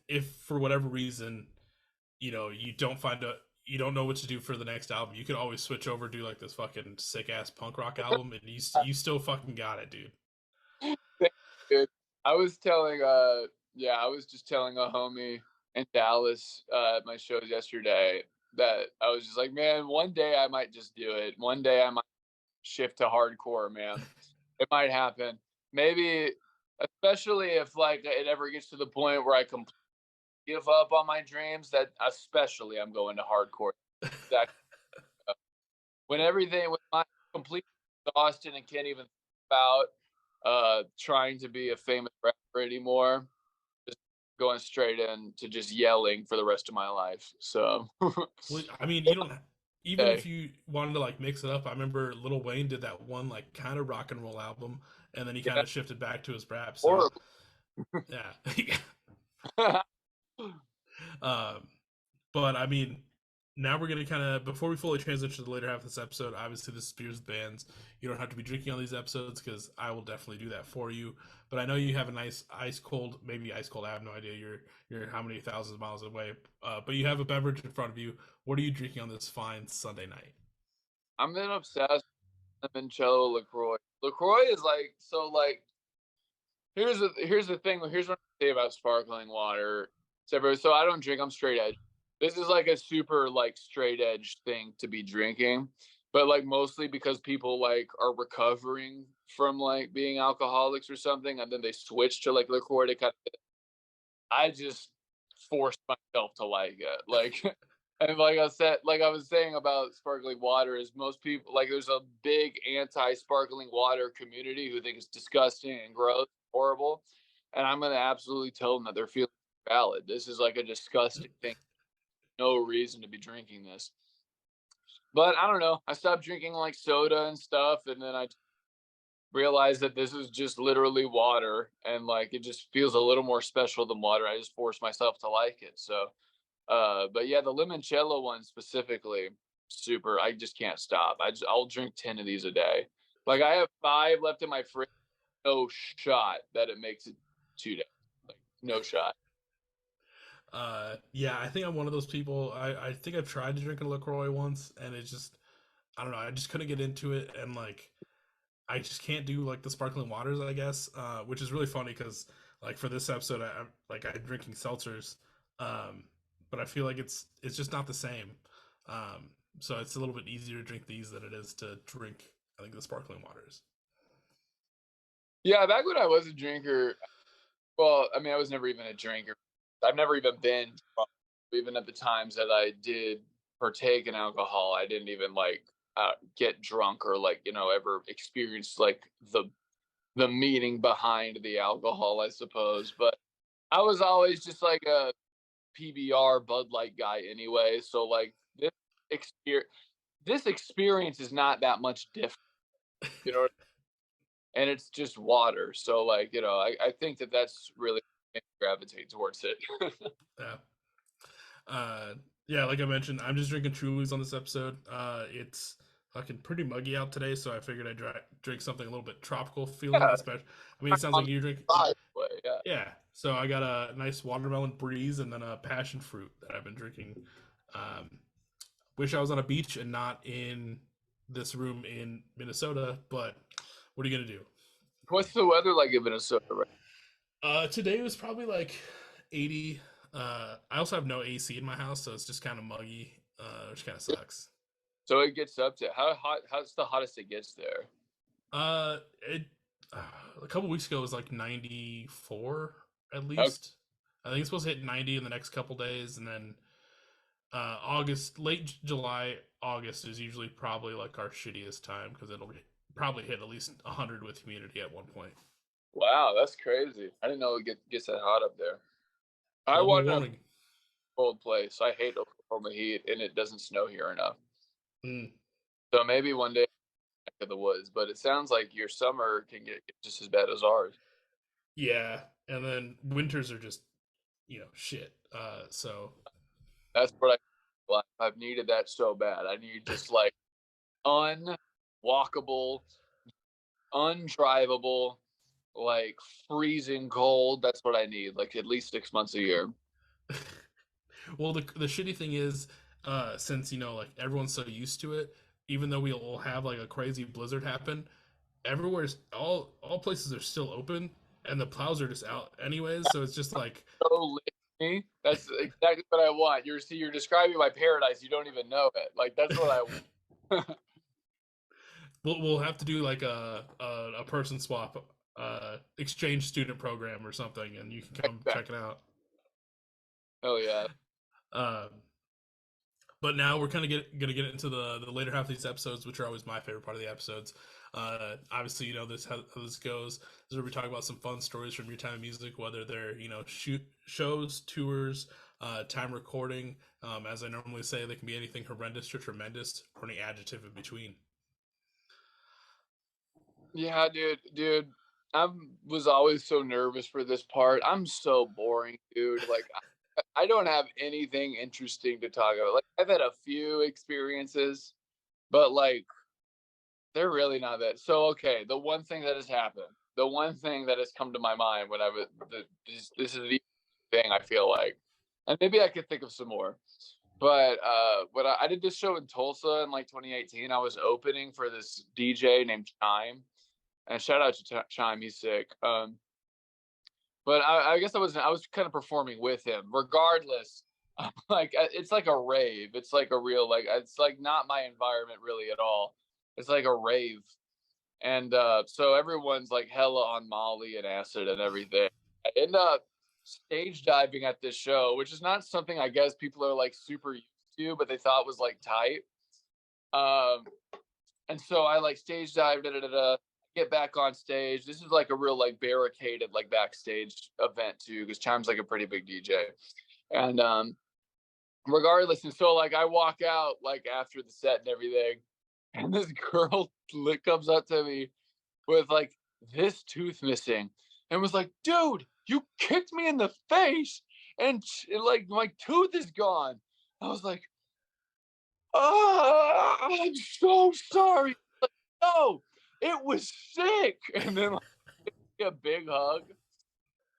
if for whatever reason, you don't know what to do for the next album, you could always switch over, do like this fucking sick ass punk rock album, and you still fucking got it, dude. Dude, I was just telling a homie in Dallas at my shows yesterday that I was just like, man, one day I might just do it. One day I might shift to hardcore, man. It might happen. Maybe, especially if like it ever gets to the point where I completely give up on my dreams, that especially I'm going to hardcore. Exactly. When I'm completely exhausted and can't even think about trying to be a famous rapper anymore, just going straight into just yelling for the rest of my life. So Well, I mean, you don't even okay. if you wanted to like mix it up. I remember Lil Wayne did that one like kind of rock and roll album, and then he kind Yeah, of shifted back to his rap. So horrible. yeah, um, but I mean, now we're gonna kind of, before we fully transition to the later half of this episode. Obviously, this is beers with bands. You don't have to be drinking on these episodes because I will definitely do that for you. But I know you have a nice ice cold, maybe ice cold. I have no idea. You're how many thousands of miles away, but you have a beverage in front of you. What are you drinking on this fine Sunday night? I'm been obsessed with limoncello LaCroix. LaCroix is like so like here's the thing. Here's what I say about sparkling water. So I don't drink. I'm straight edge. This is like a super like straight edge thing to be drinking, but like mostly because people like are recovering from like being alcoholics or something, and then they switch to like liqueur to kind of. I just forced myself to like it, like. And like I was saying about sparkling water, is most people like there's a big anti-sparkling water community who think it's disgusting and gross, horrible, and I'm gonna absolutely tell them that their feelings are valid. This is like a disgusting thing. No reason to be drinking this. But I don't know. I stopped drinking like soda and stuff, and then I realized that this is just literally water, and like it just feels a little more special than water. I just forced myself to like it. So but yeah, the limoncello one specifically, super. I just can't stop. I'll drink 10 of these a day. Like I have 5 left in my fridge. No shot that it makes it 2 days. Like no shot. Yeah, I think I'm one of those people. I think I've tried to drink a LaCroix once, and it just, I don't know. I just couldn't get into it, and like I just can't do like the sparkling waters, I guess, which is really funny because like for this episode, I'm drinking seltzers, um, but I feel like it's just not the same. So it's a little bit easier to drink these than it is to drink, I think, the sparkling waters. Yeah, back when I was a drinker, well, I mean, I was never even a drinker. I've never even been, even at the times that I did partake in alcohol, I didn't even like get drunk or like ever experience like the meaning behind the alcohol, I suppose. But I was always just like a PBR Bud Light guy anyway. So like experience, this experience is not that much different, you know, and it's just water. So like I think that that's really gravitate towards it. Yeah. Uh, yeah, like I mentioned, I'm just drinking Trulies on this episode. It's fucking pretty muggy out today, so I figured I'd drink something a little bit tropical feeling. Yeah, Especially, I mean, it sounds on like you drink. the side way, yeah. Yeah, so I got a nice watermelon breeze and then a passion fruit that I've been drinking. Um, wish I was on a beach and not in this room in Minnesota, but what are you gonna do? What's the weather like in Minnesota right? Today was probably like 80. I also have no AC in my house, so it's just kind of muggy, which kind of sucks. So it gets up to how hot? How's the hottest it gets there? It a couple weeks ago it was like 94 at Okay. least. I think it's supposed to hit 90 in the next couple days, and then August, late July, August is usually probably like our shittiest time because it'll probably hit at least 100 with humidity at one point. Wow, that's crazy. I didn't know gets that hot up there. I Global want a warming. cold place. I hate Oklahoma heat, and it doesn't snow here enough. Mm, So maybe one day back in the woods. But it sounds like your summer can get just as bad as ours. yeah, and then winters are just shit. So That's what I've needed that so bad. I need just like unwalkable, undrivable, like freezing cold. That's what I need. Like at least 6 months a year. well, the shitty thing is, since like everyone's so used to it, even though we'll have like a crazy blizzard happen, everywhere's all places are still open, and the plows are just out anyways. So it's just like So me. That's exactly what I want. You're describing my paradise. You don't even know it. Like that's what I want. we'll have to do like a person swap, exchange student program or something, and you can come check it out. Oh yeah. Um, but now we're kind of gonna get into the later half of these episodes, which are always my favorite part of the episodes. Obviously, this how this goes. This is where we talk about some fun stories from your time in music, whether they're shows, tours, time recording. As I normally say, they can be anything horrendous to tremendous, or any adjective in between. Yeah, dude. I was always so nervous for this part. I'm so boring, dude. Like I don't have anything interesting to talk about. Like I've had a few experiences, but like they're really not that. So okay, the one thing that has happened, the one thing that has come to my mind when I was this is the thing I feel like, and maybe I could think of some more. But when I did this show in Tulsa in like 2018, I was opening for this DJ named Chime, and shout out to Chime, he's sick. But I guess I was kind of performing with him. Regardless, like it's like a rave. It's like a real like it's like not my environment really at all. It's like a rave, and so everyone's like hella on Molly and acid and everything. I end up stage diving at this show, which is not something I guess people are like super used to, but they thought was like tight. Um, and so I like stage dive, da da da da. Get back on stage. This is like a real like barricaded like backstage event too, because Chime's like a pretty big DJ. And regardless, and so like I walk out like after the set and everything, and this girl comes up to me with like this tooth missing, and was like, "Dude, you kicked me in the face, and like my tooth is gone." I was like, "Oh, I'm so sorry." No, it was sick. And then like, a big hug.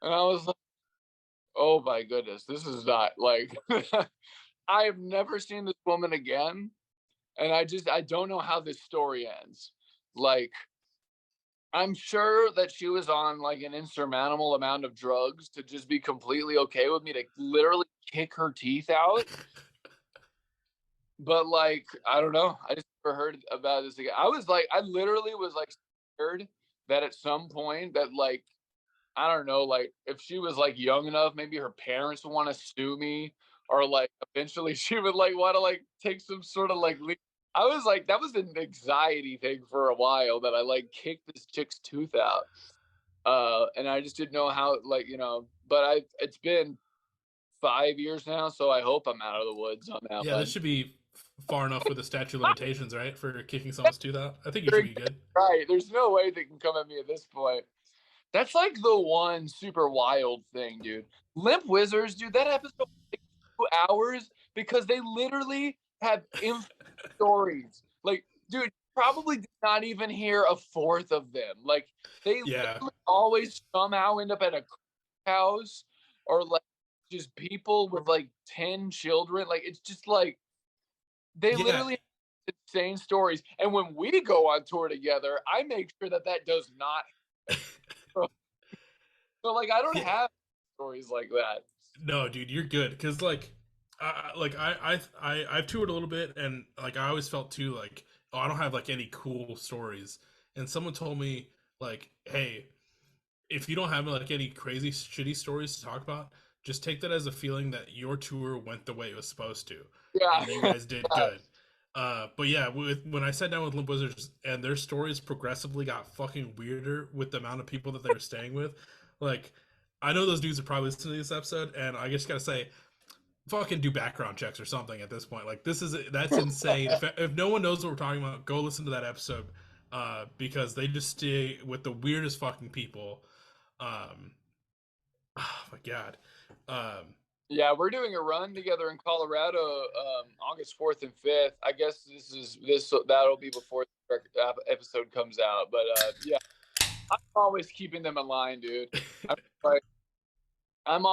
And I was like, oh my goodness, this is not like I have never seen this woman again. And I don't know how this story ends. Like, I'm sure that she was on like an insurmountable amount of drugs to just be completely okay with me to literally kick her teeth out. But like, I don't know. I just never heard about this again. I literally was like scared that at some point that like, I don't know, like if she was like young enough, maybe her parents would want to sue me, or like eventually she would like want to like take some sort of like. I was like, that was an anxiety thing for a while that I like kicked this chick's tooth out, and I just didn't know how like But it's been 5 years now, so I hope I'm out of the woods on that Yeah, this one. should be far enough with the statute of limitations, right? For kicking someone's tooth out. I think you You're should be exactly good. right. There's no way they can come at me at this point. That's like the one super wild thing, dude. Limp Wizards, dude, that episode was like 2 hours because they literally have infinite stories. Like, dude, probably did not even hear a fourth of them. Like, they Yeah. literally always somehow end up at a house, or like just people with like 10 children. Like, it's just like they Yeah. literally have insane stories. And when we go on tour together, I make sure that that does not. So like I don't Yeah. have stories like that. No, dude, you're good because I've toured a little bit and like I always felt too like oh I don't have like any cool stories and someone told me like hey if you don't have like any crazy shitty stories to talk about just take that as a feeling that your tour went the way it was supposed to Yeah. and you guys did good. But yeah, when I sat down with Limp Wizards and their stories progressively got fucking weirder with the amount of people that they were staying with, like I know those dudes are probably listening to this episode, and I just gotta say, fucking do background checks or something at this point. Like that's insane. If no one knows what we're talking about, go listen to that episode, because they just stay with the weirdest fucking people. Um, oh my god. Um, Yeah, we're doing a run together in Colorado, August 4th and 5th. I guess that'll be before the episode comes out. But yeah, I'm always keeping them in line, dude. I'm like, I'm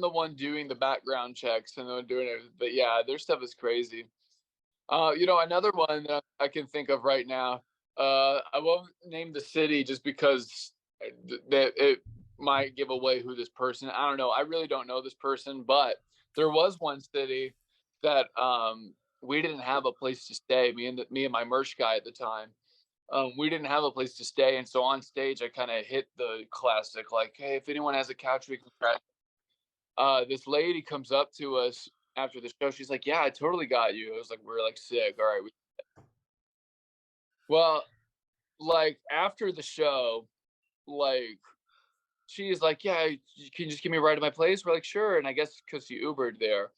the one doing the background checks and the one doing it. But yeah, their stuff is crazy. Another one that I can think of right now. I won't name the city just because it might give away who this person. I don't know. I really don't know this person, but there was one city that we didn't have a place to stay. Me and my merch guy at the time. We didn't have a place to stay, and so on stage I kind of hit the classic like, "Hey, if anyone has a couch, we can crash." This lady comes up to us after the show. She's like, "Yeah, I totally got you." I was like, "We're like sick. All right." Well, like after the show, like she's like, "Yeah, can you just give me a ride to my place?" We're like, "Sure." And I guess because she Ubered there,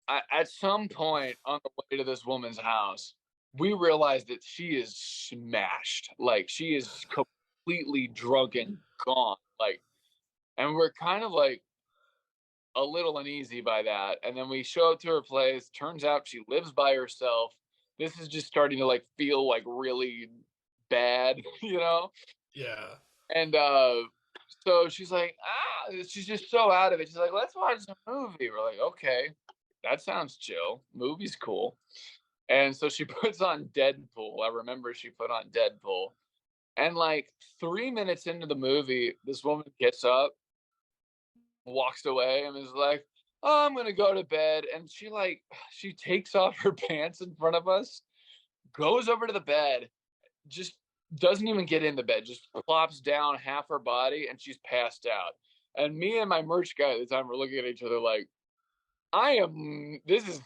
at some point on the way to this woman's house, we realized that she is smashed. Like she is completely drunk and gone. Like, and we're kind of like, a little uneasy by that. And then we show up to her place. Turns out she lives by herself. This is just starting to like feel like really bad, you know? Yeah. And so she's like, she's just so out of it. She's like, let's watch a movie. We're like, okay, that sounds chill. Movie's cool. And so she puts on Deadpool. I remember she put on Deadpool. And like 3 minutes into the movie, this woman gets up, walks away, and is like, oh, I'm gonna go to bed. And she like she takes off her pants in front of us, goes over to the bed, just doesn't even get in the bed, just plops down half her body, and she's passed out. And me and my merch guy at the time were looking at each other like, this is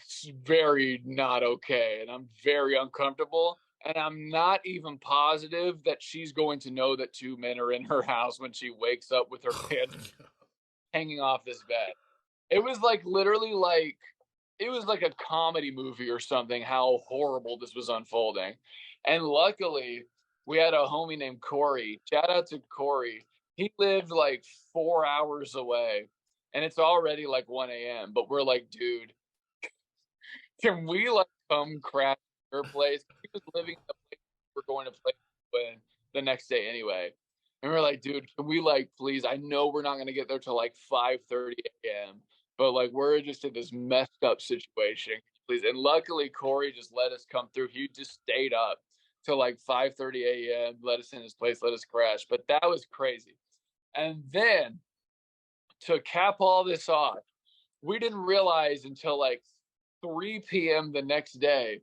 very not okay, and I'm very uncomfortable. And I'm not even positive that she's going to know that two men are in her house when she wakes up with her Oh pants my God. hanging off this bed. It was like literally like it was like a comedy movie or something, how horrible this was unfolding. And luckily, we had a homie named Corey. Shout out to Corey. He lived like 4 hours away, and it's already like 1 a.m. But we're like, dude, can we like come crash your place? He was living in the place we're going to play with the next day anyway. And we're like, dude, can we like please? I know we're not gonna get there till like 5:30 a.m. But like we're just in this messed up situation. Please. And luckily Corey just let us come through. He just stayed up till like 5:30 a.m., let us in his place, let us crash. But that was crazy. And then to cap all this off, we didn't realize until like 3 p.m. the next day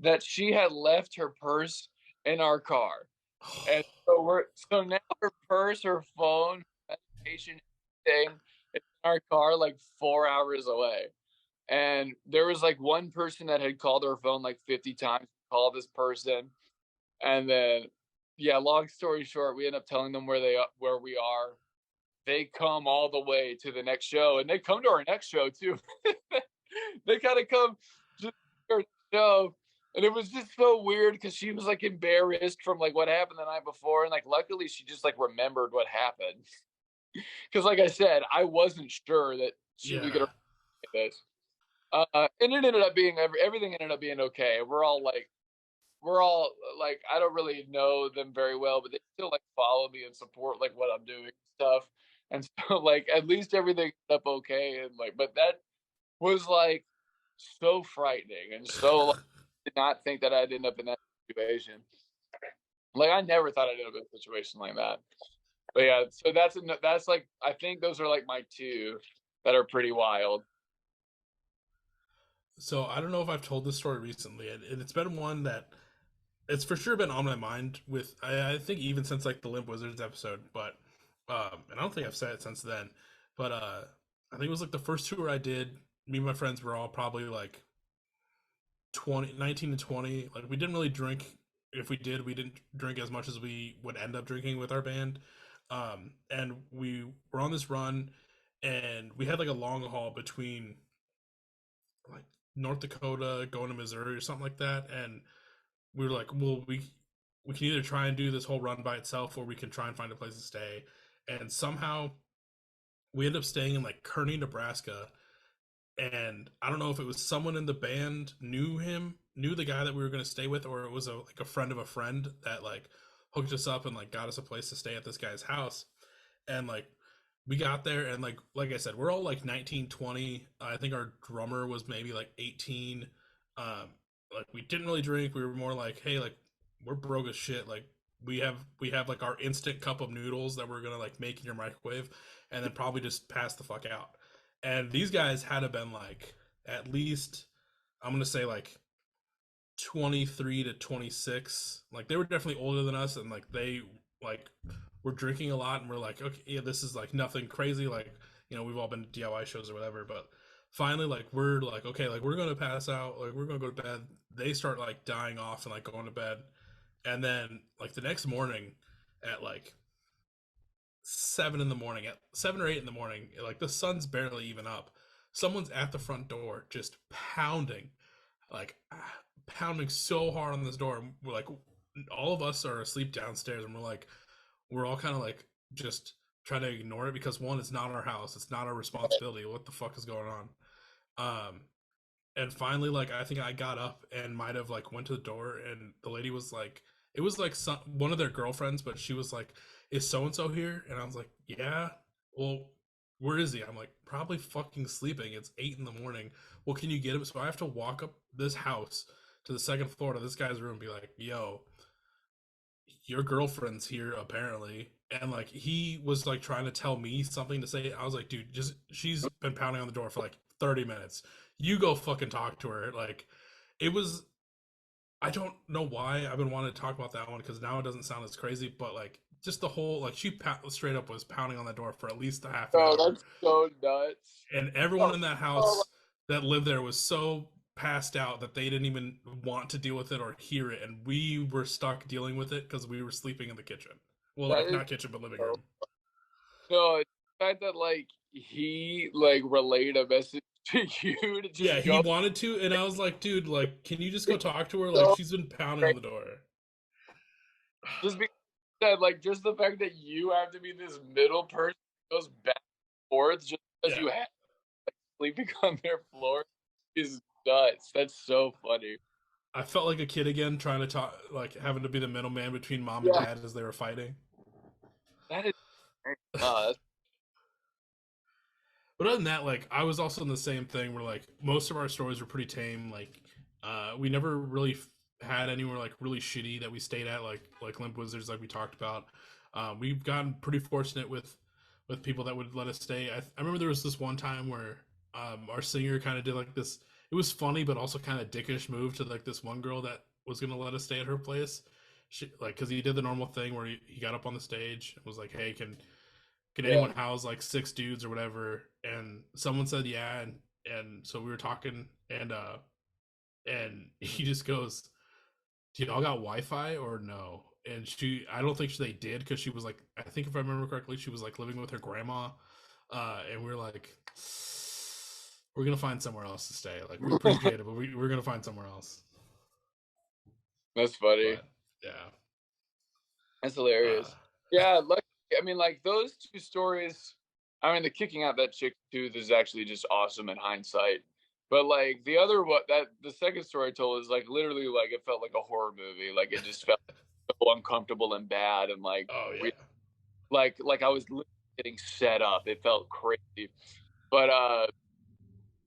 that she had left her purse in our car. And so now her purse, her phone, medication, thing is in our car like 4 hours away. And there was like one person that had called her phone like 50 times, call this person. And then yeah, long story short, we end up telling them where we are. They come all the way to the next show, and they come to our next show too. They kind of come just to our show, and it was just so weird because she was like embarrassed from like what happened the night before, and like luckily she just like remembered what happened. Because like I said, I wasn't sure that she was Yeah. gonna this. And it ended up being everything ended up being okay. We're all like I don't really know them very well, but they still like follow me and support like what I'm doing and stuff. And so like at least everything ended up okay. And like, but that was like so frightening and so like, did not think that I'd end up in that situation. Like I never thought I'd end up in a situation like that. But yeah, so that's like I think those are like my two that are pretty wild. So I don't know if I've told this story recently, and it's been one that it's for sure been on my mind with I think even since like the Limp Wizards episode, but and I don't think I've said it since then. But I think it was like the first tour I did. Me and my friends were all probably like 20, 19 to 20. Like we didn't really drink. If we did, we didn't drink as much as we would end up drinking with our band. And we were on this run, and we had like a long haul between like North Dakota going to Missouri or something like that. And we were like, well, we can either try and do this whole run by itself, or we can try and find a place to stay. And somehow we ended up staying in like Kearney, Nebraska. And I don't know if it was someone in the band knew the guy that we were going to stay with, or it was like a friend of a friend that like hooked us up and like got us a place to stay at this guy's house. And like we got there, and like I said, we're all like 19, 20. I think our drummer was maybe like 18. Um, like we didn't really drink. We were more like, hey, like we're broke as shit. Like we have like our instant cup of noodles that we're gonna like make in your microwave, and then probably just pass the fuck out. And these guys had to been like at least I'm gonna say like 23 to 26. Like they were definitely older than us, and like they like were drinking a lot, and we're like, okay, yeah, this is like nothing crazy. Like we've all been to DIY shows or whatever, but finally, like we're like, okay, like we're gonna pass out, like we're gonna go to bed. They start like dying off and like going to bed, and then like the next morning at like 7 in the morning, at 7 or 8 in the morning, like the sun's barely even up. Someone's at the front door just pounding, like pounding so hard on this door. And we're like, all of us are asleep downstairs, and we're all kind of like just try to ignore it because one, it's not our house, it's not our responsibility. What the fuck is going on? Um, and finally, like I think I got up and might have like went to the door, and the lady was like, it was like one of their girlfriends, but she was like, "Is so and so here?" And I was like, "Yeah." Well, where is he? I'm like, probably fucking sleeping. It's 8 in the morning. Well, can you get him? So I have to walk up this house to the second floor to this guy's room and be like, "Yo, your girlfriend's here apparently." And like he was like trying to tell me something to say. I was like, dude, just she's been pounding on the door for like 30 minutes. You go fucking talk to her. Like it was, I don't know why I've been wanting to talk about that one because now it doesn't sound as crazy, but like just the whole like she straight up was pounding on the door for at least a half an Oh, hour, that's so nuts. and everyone Oh, in that oh, house that lived there was so passed out that they didn't even want to deal with it or hear it, and we were stuck dealing with it because we were sleeping in the kitchen. Well, that like is not kitchen but living so. room. No, it's the fact that like he like relayed a message to you to Yeah, just he go. wanted to, and I was like, dude, like, can you just go It's talk to her? Like, so she's been pounding on great. the door. Just because that, like, just the fact that you have to be this middle person that goes back and forth just because Yeah, you have sleeping on their floor is nuts. That's so funny. I felt like a kid again, trying to talk, like having to be the middleman between mom and Yeah, dad as they were fighting. that is. That's, But other than that, like I was also in the same thing where like most of our stories were pretty tame. Like we never really had anywhere like really shitty that we stayed at, like Limp Wizards, like we talked about. We've gotten pretty fortunate with people that would let us stay. I remember there was this one time where our singer kind of did like this. It was funny, but also kind of dickish move to like this one girl that was gonna let us stay at her place. She, like, because he did the normal thing where he got up on the stage and was like, "Hey, can yeah. anyone house like 6 dudes or whatever?" And someone said yeah, and so we were talking, and he just goes, "Do y'all got Wi-Fi or no?" And I don't think they did because she was like, I think if I remember correctly, she was like living with her grandma, and we are like, we're gonna find somewhere else to stay. Like we were pretty creative, but we're gonna find somewhere else. That's funny. But yeah, That's uh, hilarious. Yeah, like I mean, like those two stories. I mean, the kicking out that chick tooth is actually just awesome in hindsight. But like the other what that the second story I told is like literally like it felt like a horror movie. Like it just felt so uncomfortable and bad and like oh yeah, like I was literally getting set up. It felt crazy. But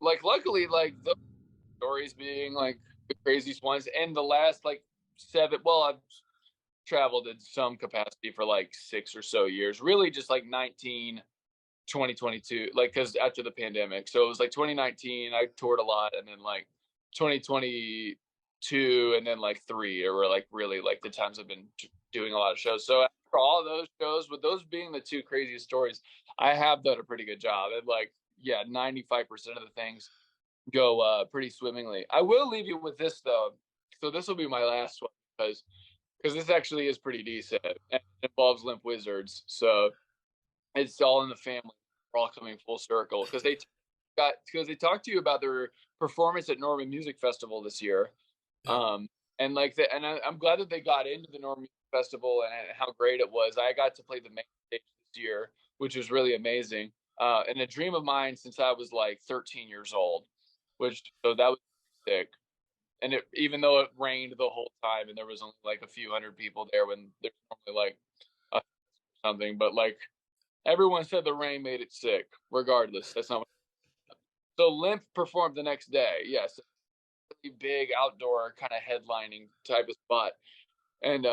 like luckily like those stories being like the craziest ones and the last like seven well I've traveled in some capacity for like 6 or so years. Really just like 19, 2022, like because after the pandemic. So it was like 2019, I toured a lot, and then like 2022, and then like three, or were like really like the times I've been doing a lot of shows. So after all those shows, with those being the two craziest stories, I have done a pretty good job. And like, yeah, 95% of the things go pretty swimmingly. I will leave you with this though. So this will be my last one because this actually is pretty decent and it involves Limp Wizards. So it's all in the family. We're all coming full circle because they talked to you about their performance at Norman Music Festival this year. yeah. Um, and like I'm glad that they got into the Norman Music Festival and how great it was. I got to play the main stage this year, which was really amazing. And a dream of mine since I was like 13 years old, which so that was sick. And it, even though it rained the whole time and there was only like a few hundred people there when there's normally like a something, but like everyone said the rain made it sick. Regardless, that's not. So Limp performed the next day. Yes, really big outdoor kind of headlining type of spot, and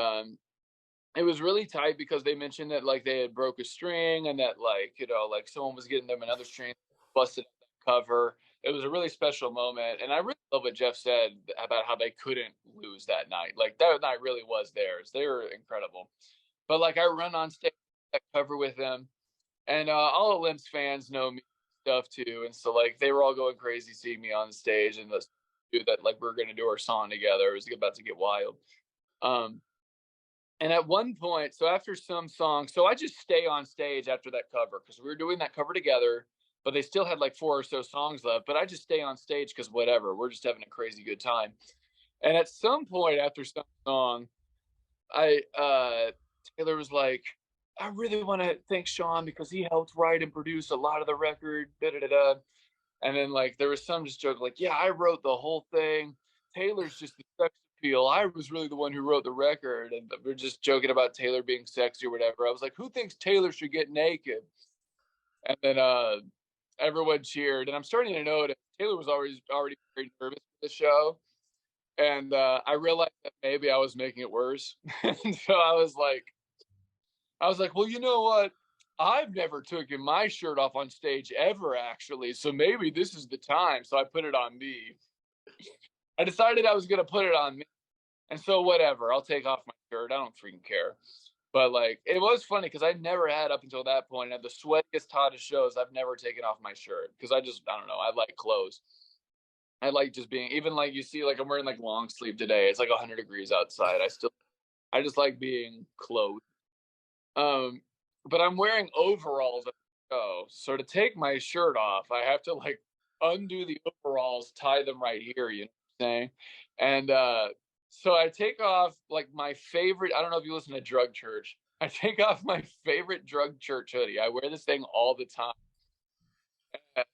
it was really tight because they mentioned that like they had broke a string and that like like someone was getting them another string, busted up that cover. It was a really special moment, and I really love what Jeff said about how they couldn't lose that night. Like that night really was theirs. They were incredible. But like I run on stage that cover with them, and all of Limp's fans know me stuff too, and so like they were all going crazy seeing me on the stage, and let's do that like we're gonna do our song together. It was about to get wild. Um, and at one point, so after some songs, so I just stay on stage after that cover because we were doing that cover together, but they still had like four or so songs left. But I just stay on stage because whatever, we're just having a crazy good time. And at some point after some song, I Taylor was like, I really want to thank Sean because he helped write and produce a lot of the record. Da, da, da, da. And then like there was some just joke like, yeah, I wrote the whole thing. Taylor's just the sex appeal. I was really the one who wrote the record, and we're just joking about Taylor being sexy or whatever. I was like, who thinks Taylor should get naked? And then everyone cheered, and I'm starting to know that Taylor was already very nervous for the show, and I realized that maybe I was making it worse. And so I was like, well, you know what? I've never taken my shirt off on stage ever, actually. So maybe this is the time. So I put it on me. I decided I was gonna put it on me, and so whatever. I'll take off my shirt. I don't freaking care. But like, it was funny because I never had up until that point at the sweatiest, hottest shows. I've never taken off my shirt because I don't know. I like clothes. I like just being even like you see like I'm wearing like long sleeve today. It's like 100 degrees outside. I just like being clothed. Um, but I'm wearing overalls at the show. So to take my shirt off, I have to like undo the overalls, tie them right here, you know what I'm saying? And so I take off like my favorite, I don't know if you listen to Drug Church. I take off my favorite Drug Church hoodie. I wear this thing all the time. And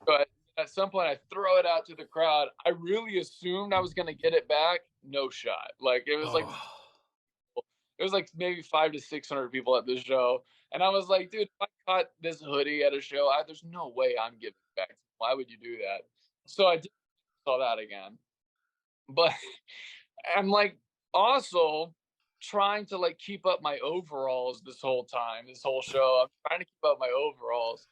so at some point I throw it out to the crowd. I really assumed I was gonna get it back. No shot. Like Oh, it was like maybe 500 to 600 people at the show, and I was like, dude, if I caught this hoodie at a show, there's no way I'm giving it back. Why would you do that? So I did saw that again, but I'm like also trying to like keep up my overalls this whole time, this whole show. I'm trying to keep up my overalls.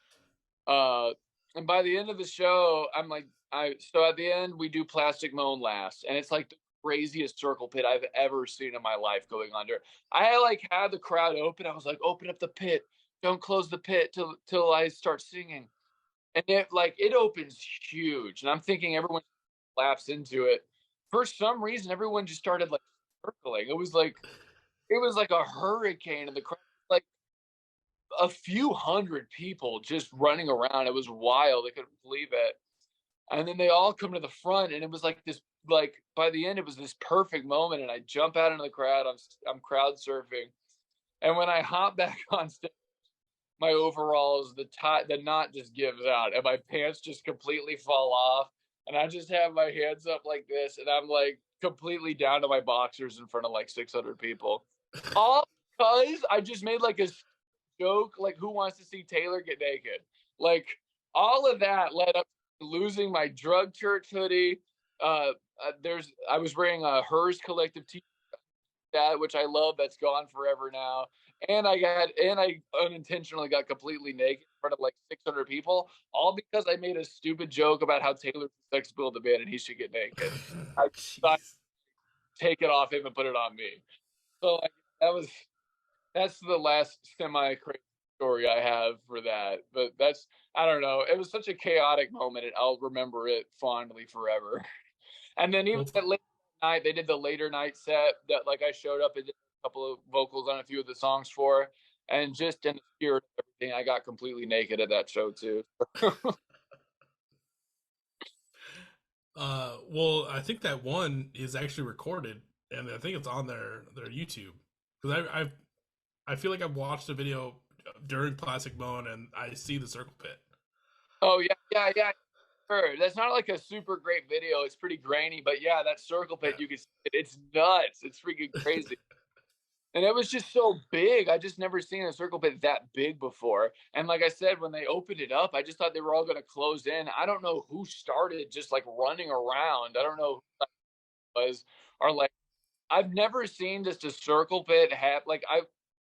Uh, and by the end of the show, I'm like, so at the end we do Plastic Moan last, and it's like the craziest circle pit I've ever seen in my life going under. I like had the crowd open. I was like, open up the pit, don't close the pit till I start singing, and it opens huge, and I'm thinking everyone laps into it. For some reason, everyone just started like circling. It was like a hurricane in the crowd. Like a few hundred people just running around. It was wild. I couldn't believe it. And then they all come to the front, and it was like this. Like by the end, it was this perfect moment, and I jump out into the crowd. I'm crowd surfing, and when I hop back on stage, my overalls, the knot just gives out, and my pants just completely fall off, and I just have my hands up like this, and I'm like completely down to my boxers in front of like 600 people, all because I just made like a joke like who wants to see Taylor get naked? Like all of that led up to losing my Drug Church hoodie. I was wearing a Hers Collective t that which I love that's gone forever now. And I unintentionally got completely naked in front of like 600 people, all because I made a stupid joke about how Taylor's the sex appeal of the band and he should get naked. I thought jeez. take it off him and put it on me. So like that was that's the last semi crazy story I have for that. But that's I don't know. It was such a chaotic moment, and I'll remember it fondly forever. And then even Well, at late night, they did the later night set that like I showed up and did a couple of vocals on a few of the songs for. And just in the spirit of everything, I got completely naked at that show too. well, I think that one is actually recorded, and I think it's on their YouTube. Because I feel like I've watched a video during Plastic Moan, and I see the circle pit. Oh yeah, yeah, yeah. Sure. That's not like a super great video. It's pretty grainy, but yeah, that circle pit Yeah. you can see it. It's nuts. It's freaking crazy. And it was just so big. I just never seen a circle pit that big before. And like I said, when they opened it up, I just thought they were all going to close in. I don't know who started just like running around. I don't know who that was, or like I've never seen just a circle pit have like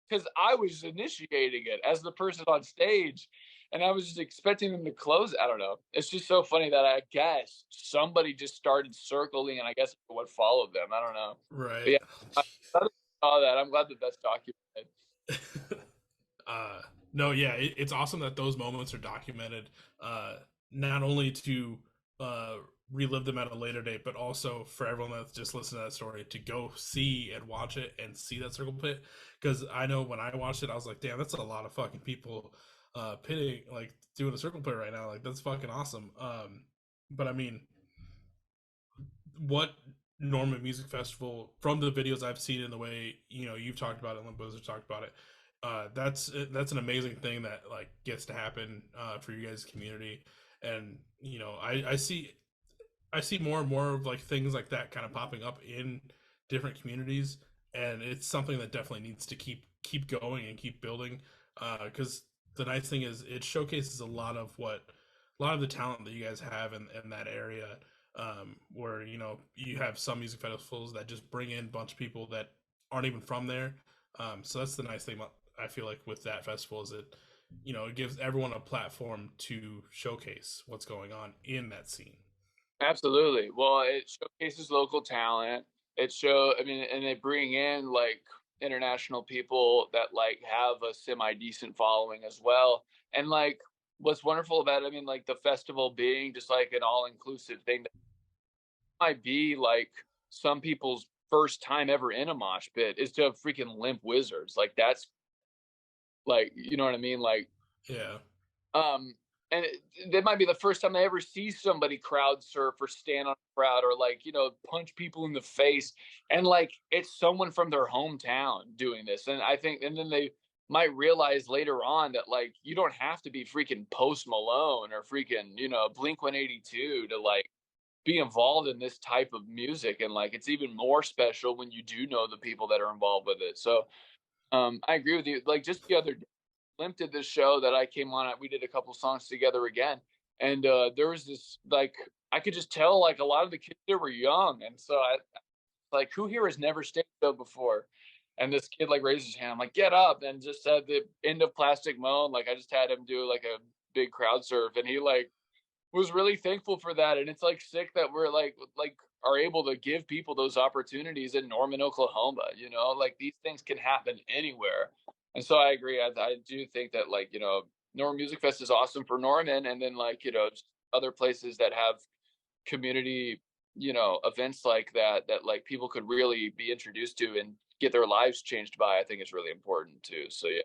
because I was initiating it as the person on stage, and I was just expecting them to close. I don't know. It's just so funny that I guess somebody just started circling, and I guess what followed them. I don't know. But Right. yeah, I saw that. I'm glad that that's documented. uh, no, yeah, it's awesome that those moments are documented, not only to uh, relive them at a later date, but also for everyone that's just listening to that story to go see and watch it and see that circle pit. Because I know when I watched it, I was like, damn, that's a lot of fucking people pitting, like doing a circle pit right now. Like, that's fucking awesome. But I mean, what Norman Music Festival, from the videos I've seen and the way you've talked about it, and Limbo's talked about it, That's an amazing thing that like gets to happen for you guys' community, and I see more and more of like things like that kind of popping up in different communities, and it's something that definitely needs to keep going and keep building. Because the nice thing is it showcases a lot of the talent that you guys have in that area. Where you have some music festivals that just bring in a bunch of people that aren't even from there. So that's the nice thing about, I feel like, with that festival is it gives everyone a platform to showcase what's going on in that scene. Absolutely. Well, it showcases local talent. I mean, and they bring in like international people that like have a semi decent following as well. And like what's wonderful about it, I mean, like the festival being just like an all inclusive thing that might be like some people's first time ever in a mosh pit is to have freaking Limp Wizards. Like that's like, you know what I mean? Like, Yeah. um, and that might be the first time I ever see somebody crowd surf or stand on a crowd or like, punch people in the face. And like, it's someone from their hometown doing this. And I think, and then they might realize later on that like, you don't have to be freaking Post Malone or freaking, Blink 182 to like be involved in this type of music. And like, it's even more special when you do know the people that are involved with it. So, I agree with you. Like just the other day, Limp did this show that I came on. We did a couple songs together again, and there was this like I could just tell like a lot of the kids there were young, and so I like who here has never staged show before, and this kid like raised his hand. I'm like, get up, and just said the end of Plastic Moan. Like I just had him do like a big crowd surf, and he like was really thankful for that. And it's like sick that we're like are able to give people those opportunities in Norman, Oklahoma. Like these things can happen anywhere. And so I agree. I do think that like Norman Music Fest is awesome for Norman, and then like other places that have community events like that like people could really be introduced to and get their lives changed by. I think is really important too. So yeah.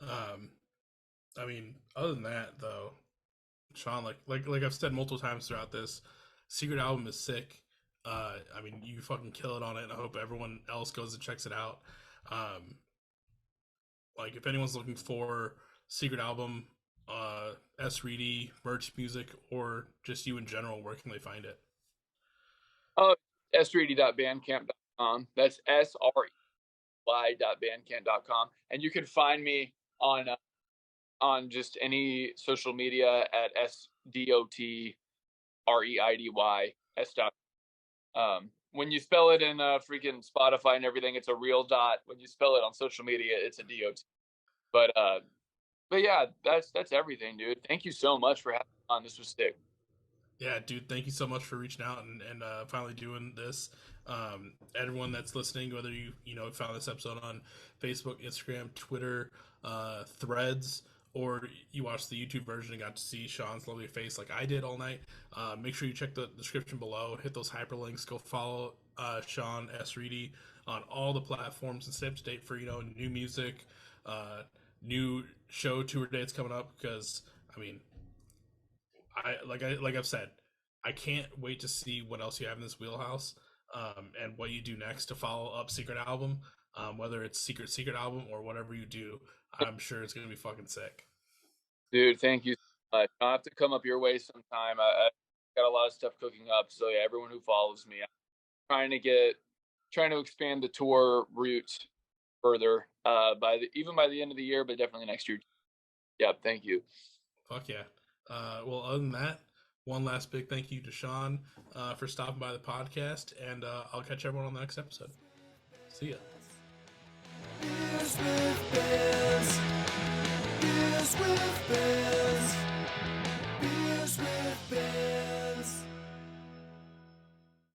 Yeah. I mean, other than that though, Sean, like I've said multiple times throughout this, Secret album is sick. I mean, you fucking kill it on it, and I hope everyone else goes and checks it out. Um, like if anyone's looking for Secret album, Reidy merch music, or just you in general, where can they find it? Oh, sreedy.bandcamp.com. That's srey.bandcamp.com, and you can find me on just any social media at SDOTREIDY S. When you spell it in freaking Spotify and everything, it's a real dot. When you spell it on social media, it's a DOT. But yeah, that's everything, dude. Thank you so much for having me on. This was sick. Yeah, dude, thank you so much for reaching out and finally doing this. Everyone that's listening, whether you found this episode on Facebook, Instagram, Twitter, Threads, or you watched the YouTube version and got to see Sean's lovely face like I did all night, make sure you check the description below, hit those hyperlinks, go follow Sean S. Reidy on all the platforms and stay up to date for new music, new show tour dates coming up. Because I mean, like I've said, I can't wait to see what else you have in this wheelhouse, and what you do next to follow up Secret album, whether it's Secret album or whatever you do. I'm sure it's gonna be fucking sick. Dude, thank you so much. I'll have to come up your way sometime. I got a lot of stuff cooking up. So yeah, everyone who follows me, I'm trying to expand the tour route further even by the end of the year, but definitely next year. Yeah, thank you. Fuck yeah. Well, other than that, one last big thank you to Sean for stopping by the podcast, and I'll catch everyone on the next episode. See ya. Beers with Bears. Beers with Bears.